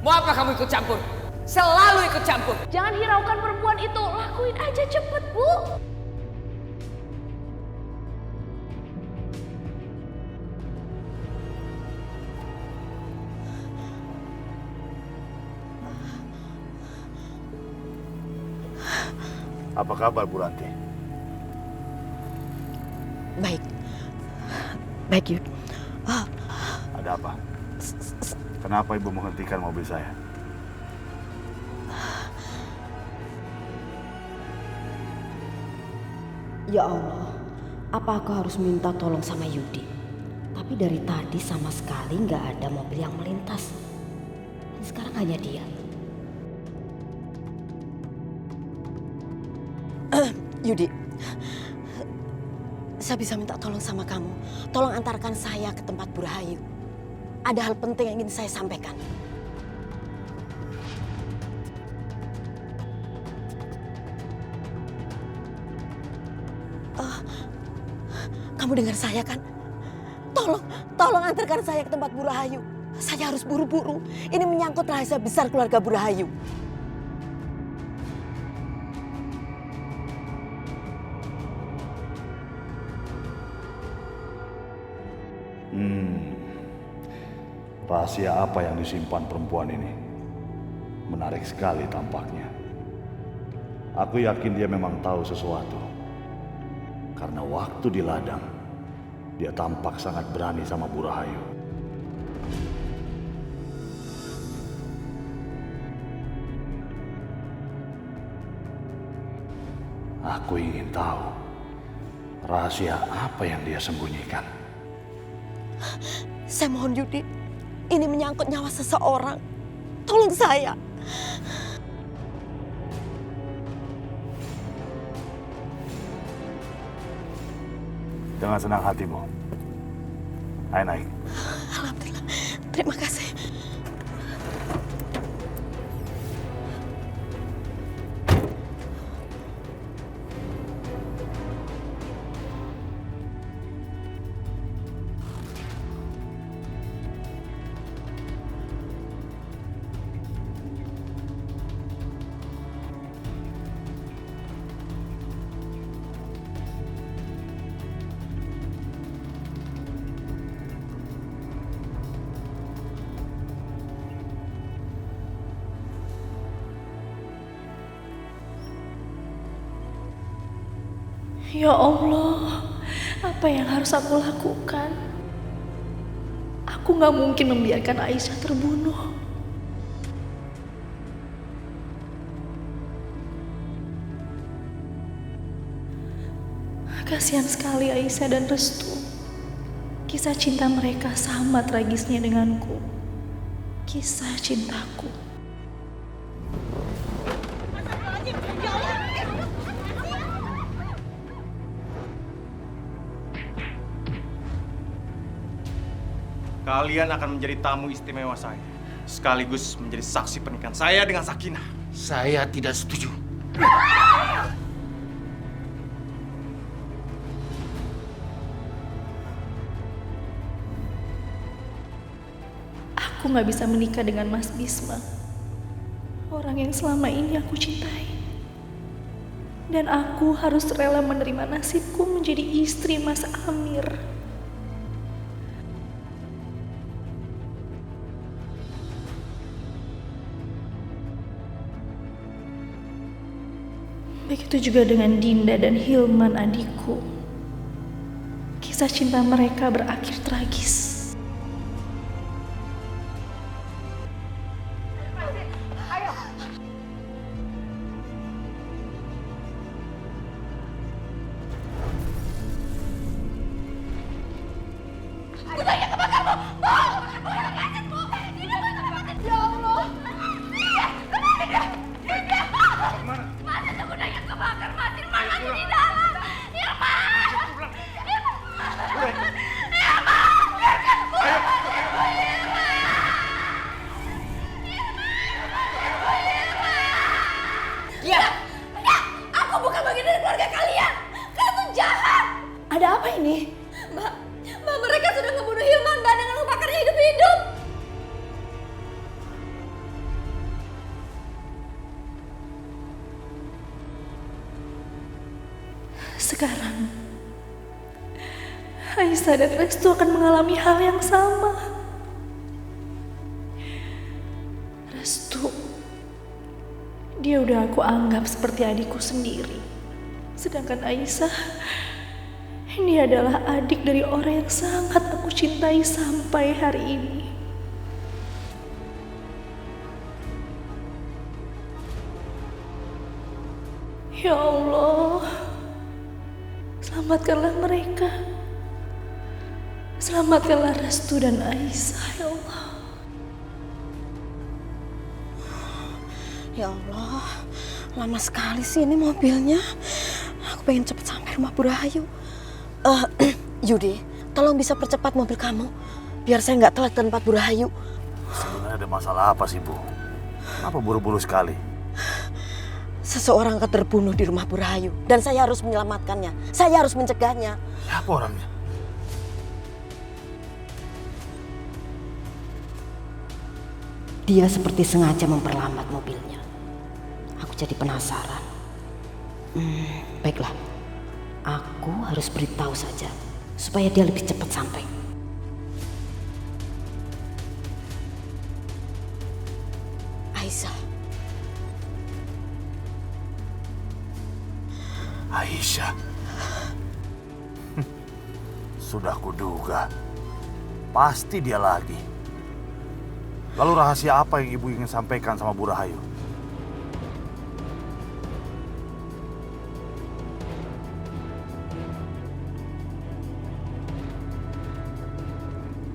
Mau apa kamu ikut campur? Selalu ikut campur. Jangan hiraukan perempuan itu. Lakuin aja cepet, Bu. Apa kabar Bu Ranti? Baik. Baik, Yud. Ada apa? Kenapa Ibu menghentikan mobil saya? Ya Allah, apa aku harus minta tolong sama Yudi? Tapi dari tadi sama sekali nggak ada mobil yang melintas. Dan sekarang hanya dia. Yudi, saya bisa minta tolong sama kamu. Tolong antarkan saya ke tempat Bu Rahayu. Ada hal penting yang ingin saya sampaikan. Kamu dengar saya kan? Tolong antarkan saya ke tempat Bu Rahayu. Saya harus buru-buru. Ini menyangkut rahasia besar keluarga Bu Rahayu. Rahasia apa yang disimpan perempuan ini? Menarik sekali tampaknya. Aku yakin dia memang tahu sesuatu. Karena waktu di ladang, dia tampak sangat berani sama Bu Rahayu. Aku ingin tahu rahasia apa yang dia sembunyikan. Saya mohon Yudi, ini menyangkut nyawa seseorang. Tolong saya. Dengan senang hatimu. Ayo naik. Alhamdulillah. Terima kasih. Ya Allah, apa yang harus aku lakukan? Aku gak mungkin membiarkan Aisyah terbunuh. Kasihan sekali Aisyah dan Restu. Kisah cinta mereka sama tragisnya denganku. Kisah cintaku. Kalian akan menjadi tamu istimewa saya, sekaligus menjadi saksi pernikahan saya dengan Sakinah. Saya tidak setuju. Aku gak bisa menikah dengan Mas Bisma, orang yang selama ini aku cintai. Dan aku harus rela menerima nasibku menjadi istri Mas Amir. Begitu juga dengan Dinda dan Hilman adikku. Kisah cinta mereka berakhir tragis. Sekarang, Aisyah dan Restu akan mengalami hal yang sama. Restu, dia udah aku anggap seperti adikku sendiri. Sedangkan Aisyah, dia adalah adik dari orang yang sangat aku cintai sampai hari ini. Ya Allah, selamatkanlah mereka. Selamatkanlah Restu dan Aisyah, ya Allah. Ya Allah, lama sekali sih ini mobilnya. Aku pengen cepet sampai rumah Bu Rahayu. Yudi, tolong bisa percepat mobil kamu, biar saya nggak telat ke tempat Bu Rahayu. Sebenarnya ada masalah apa sih, Bu? Kenapa buru-buru sekali? Seseorang akan terbunuh di rumah Bu Rahayu, dan saya harus menyelamatkannya. Saya harus mencegahnya. Siapa orangnya? Dia seperti sengaja memperlambat mobilnya. Aku jadi penasaran. Baiklah, aku harus beritahu saja supaya dia lebih cepat sampai. Aisyah. Aisyah. Sudah kuduga. Pasti dia lagi. Lalu rahasia apa yang ibu ingin sampaikan sama Bu Rahayu?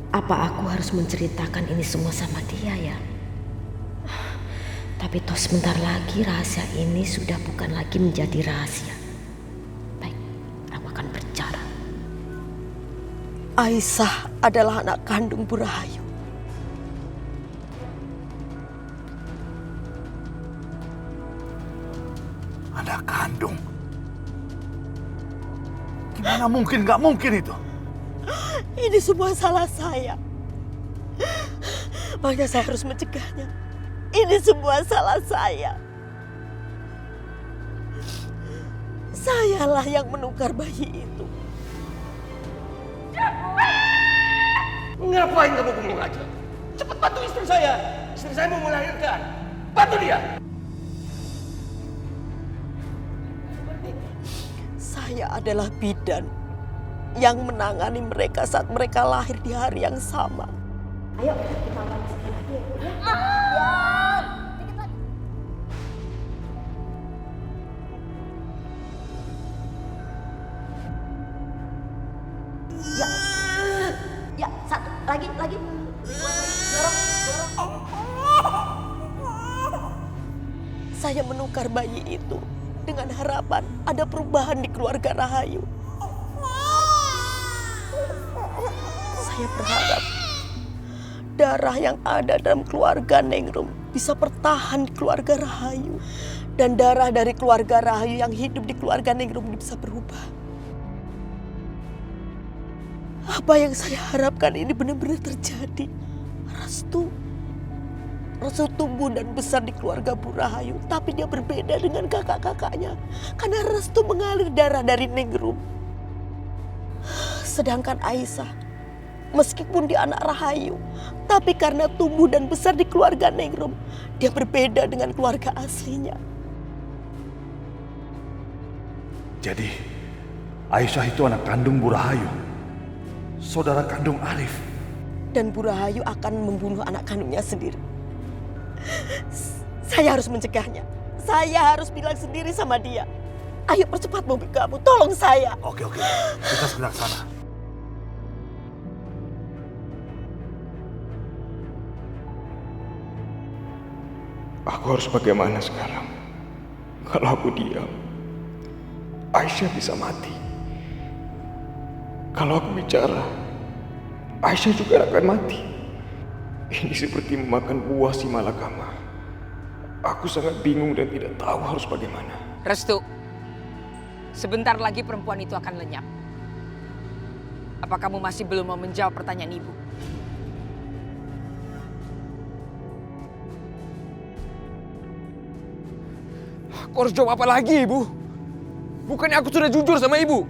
Apa aku harus menceritakan ini semua sama dia ya? Tapi toh sebentar lagi rahasia ini sudah bukan lagi menjadi rahasia. Baik, aku akan berbicara. Aisyah adalah anak kandung Bu Rahayu. Anak kandung? Gimana mungkin? Gak mungkin itu. Ini semua salah saya. Makanya saya harus mencegahnya. Ini semua salah saya. Sayalah yang menukar bayi itu. Ngapain kamu bengong aja? Cepat bantu istri saya. Istri saya mau melahirkan. Bantu dia. Saya adalah bidan yang menangani mereka saat mereka lahir di hari yang sama. Ayo kita makan sekali lagi ya, Bu, ya. Dikit lagi. Lagi. Dorong. Saya menukar bayi itu dengan harapan ada perubahan di keluarga Rahayu. Saya berharap darah yang ada dalam keluarga Ningrum bisa bertahan di keluarga Rahayu. Dan darah dari keluarga Rahayu yang hidup di keluarga Ningrum bisa berubah. Apa yang saya harapkan ini benar-benar terjadi. Restu tumbuh dan besar di keluarga Bu Rahayu. Tapi dia berbeda dengan kakak-kakaknya. Karena Restu mengalir darah dari Ningrum. Sedangkan Aisyah, meskipun dia anak Rahayu, tapi karena tumbuh dan besar di keluarga Ningrum, dia berbeda dengan keluarga aslinya. Jadi, Aisyah itu anak kandung Bu Rahayu, saudara kandung Arif. Dan Bu Rahayu akan membunuh anak kandungnya sendiri. Saya harus mencegahnya. Saya harus bilang sendiri sama dia. Ayo percepat mobil kamu, tolong saya. Oke, kita segera ke sana. Aku harus bagaimana sekarang? Kalau aku diam, Aisyah bisa mati. Kalau aku bicara, Aisyah juga akan mati. Ini seperti memakan buah si malakama. Aku sangat bingung dan tidak tahu harus bagaimana. Restu, sebentar lagi perempuan itu akan lenyap. Apa kamu masih belum mau menjawab pertanyaan ibu? Aku harus jawab apa lagi, Ibu? Bukannya aku sudah jujur sama Ibu?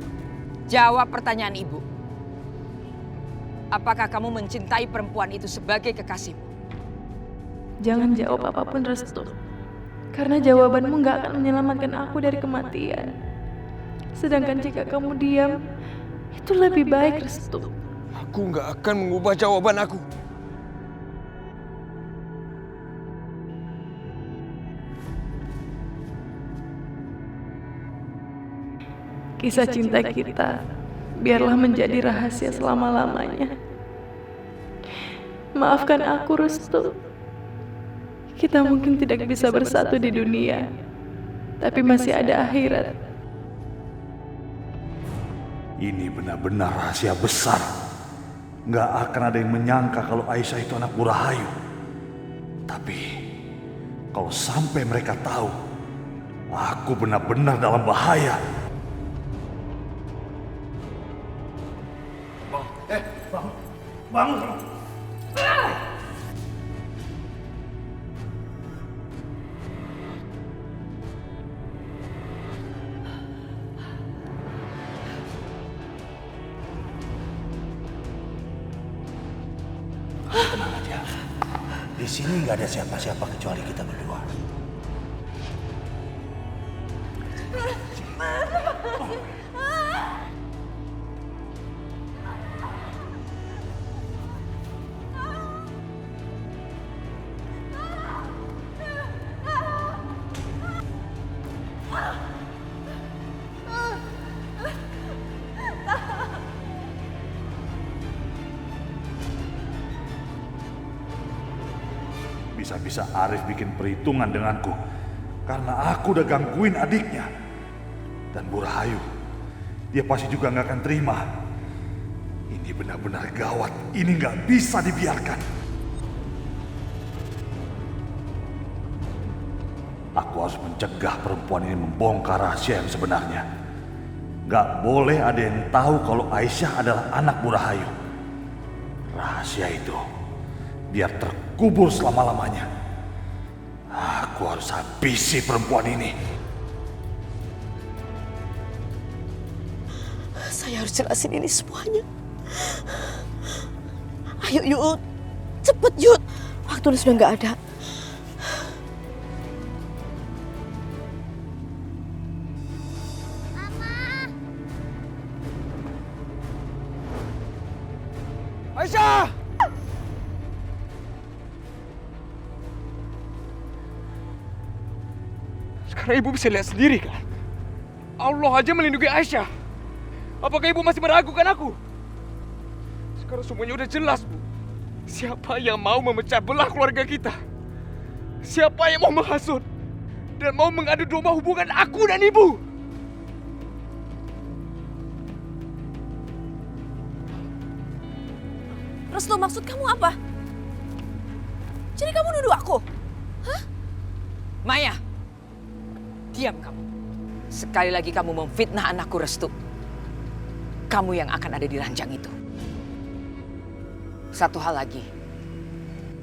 Jawab pertanyaan ibu. Apakah kamu mencintai perempuan itu sebagai kekasihmu? Jangan jawab apapun, Restu. Karena jawabanmu gak akan menyelamatkan aku dari kematian. Sedangkan jika kamu diam, itu lebih baik, Restu. Aku gak akan mengubah jawaban aku. Kisah cinta kita biarlah menjadi rahasia selama-lamanya. Maafkan aku, Restu. Kita mungkin tidak bisa bersatu di dunia, tapi masih ada akhirat. Ini benar-benar rahasia besar. Nggak akan ada yang menyangka kalau Aisyah itu anak Bu Rahayu. Tapi kalau sampai mereka tahu, aku benar-benar dalam bahaya. Bangun. Tenang aja. Di sini nggak ada siapa-siapa kecuali kita berdua. Bisa-bisa Arif bikin perhitungan denganku karena aku udah gangguin adiknya. Dan Bu Rahayu, dia pasti juga nggak akan terima. Ini benar-benar gawat. Ini nggak bisa dibiarkan. Aku harus mencegah perempuan ini membongkar rahasia yang sebenarnya. Nggak boleh ada yang tahu kalau Aisyah adalah anak Bu Rahayu. Rahasia itu biar terkubur selama-lamanya. Aku harus habisi perempuan ini. Saya harus jelasin ini semuanya. Ayo Yud, cepet Yud. Waktu sudah nggak ada. Aisyah! Sekarang ibu bisa lihat sendiri kan? Allah aja melindungi Aisyah. Apakah ibu masih meragukan aku? Karena semuanya udah jelas, Bu. Siapa yang mau memecah belah keluarga kita? Siapa yang mau menghasut dan mau mengadu domba hubungan aku dan Ibu? Restu, maksud kamu apa? Jadi kamu nuduh aku? Hah? Maya, diam kamu. Sekali lagi kamu memfitnah anakku Restu, kamu yang akan ada di ranjang itu. Satu hal lagi,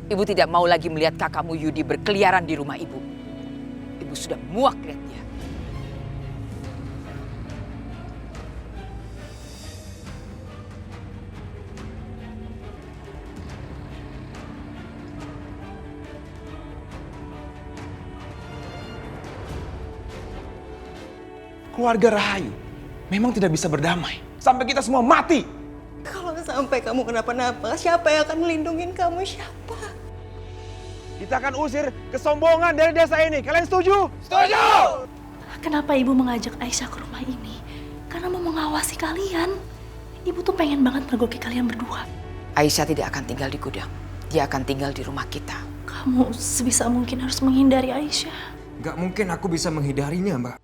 Ibu tidak mau lagi melihat kakakmu Yudi berkeliaran di rumah Ibu. Ibu sudah muak lihat dia. Keluarga Rahayu memang tidak bisa berdamai sampai kita semua mati. Kalau sampai kamu kenapa-napa, siapa yang akan melindungi kamu? Siapa? Kita akan usir kesombongan dari desa ini. Kalian setuju? Setuju! Kenapa ibu mengajak Aisyah ke rumah ini? Karena mau mengawasi kalian. Ibu tuh pengen banget mergoki kalian berdua. Aisyah tidak akan tinggal di gudang. Dia akan tinggal di rumah kita. Kamu sebisa mungkin harus menghindari Aisyah. Gak mungkin aku bisa menghindarinya, Mbak.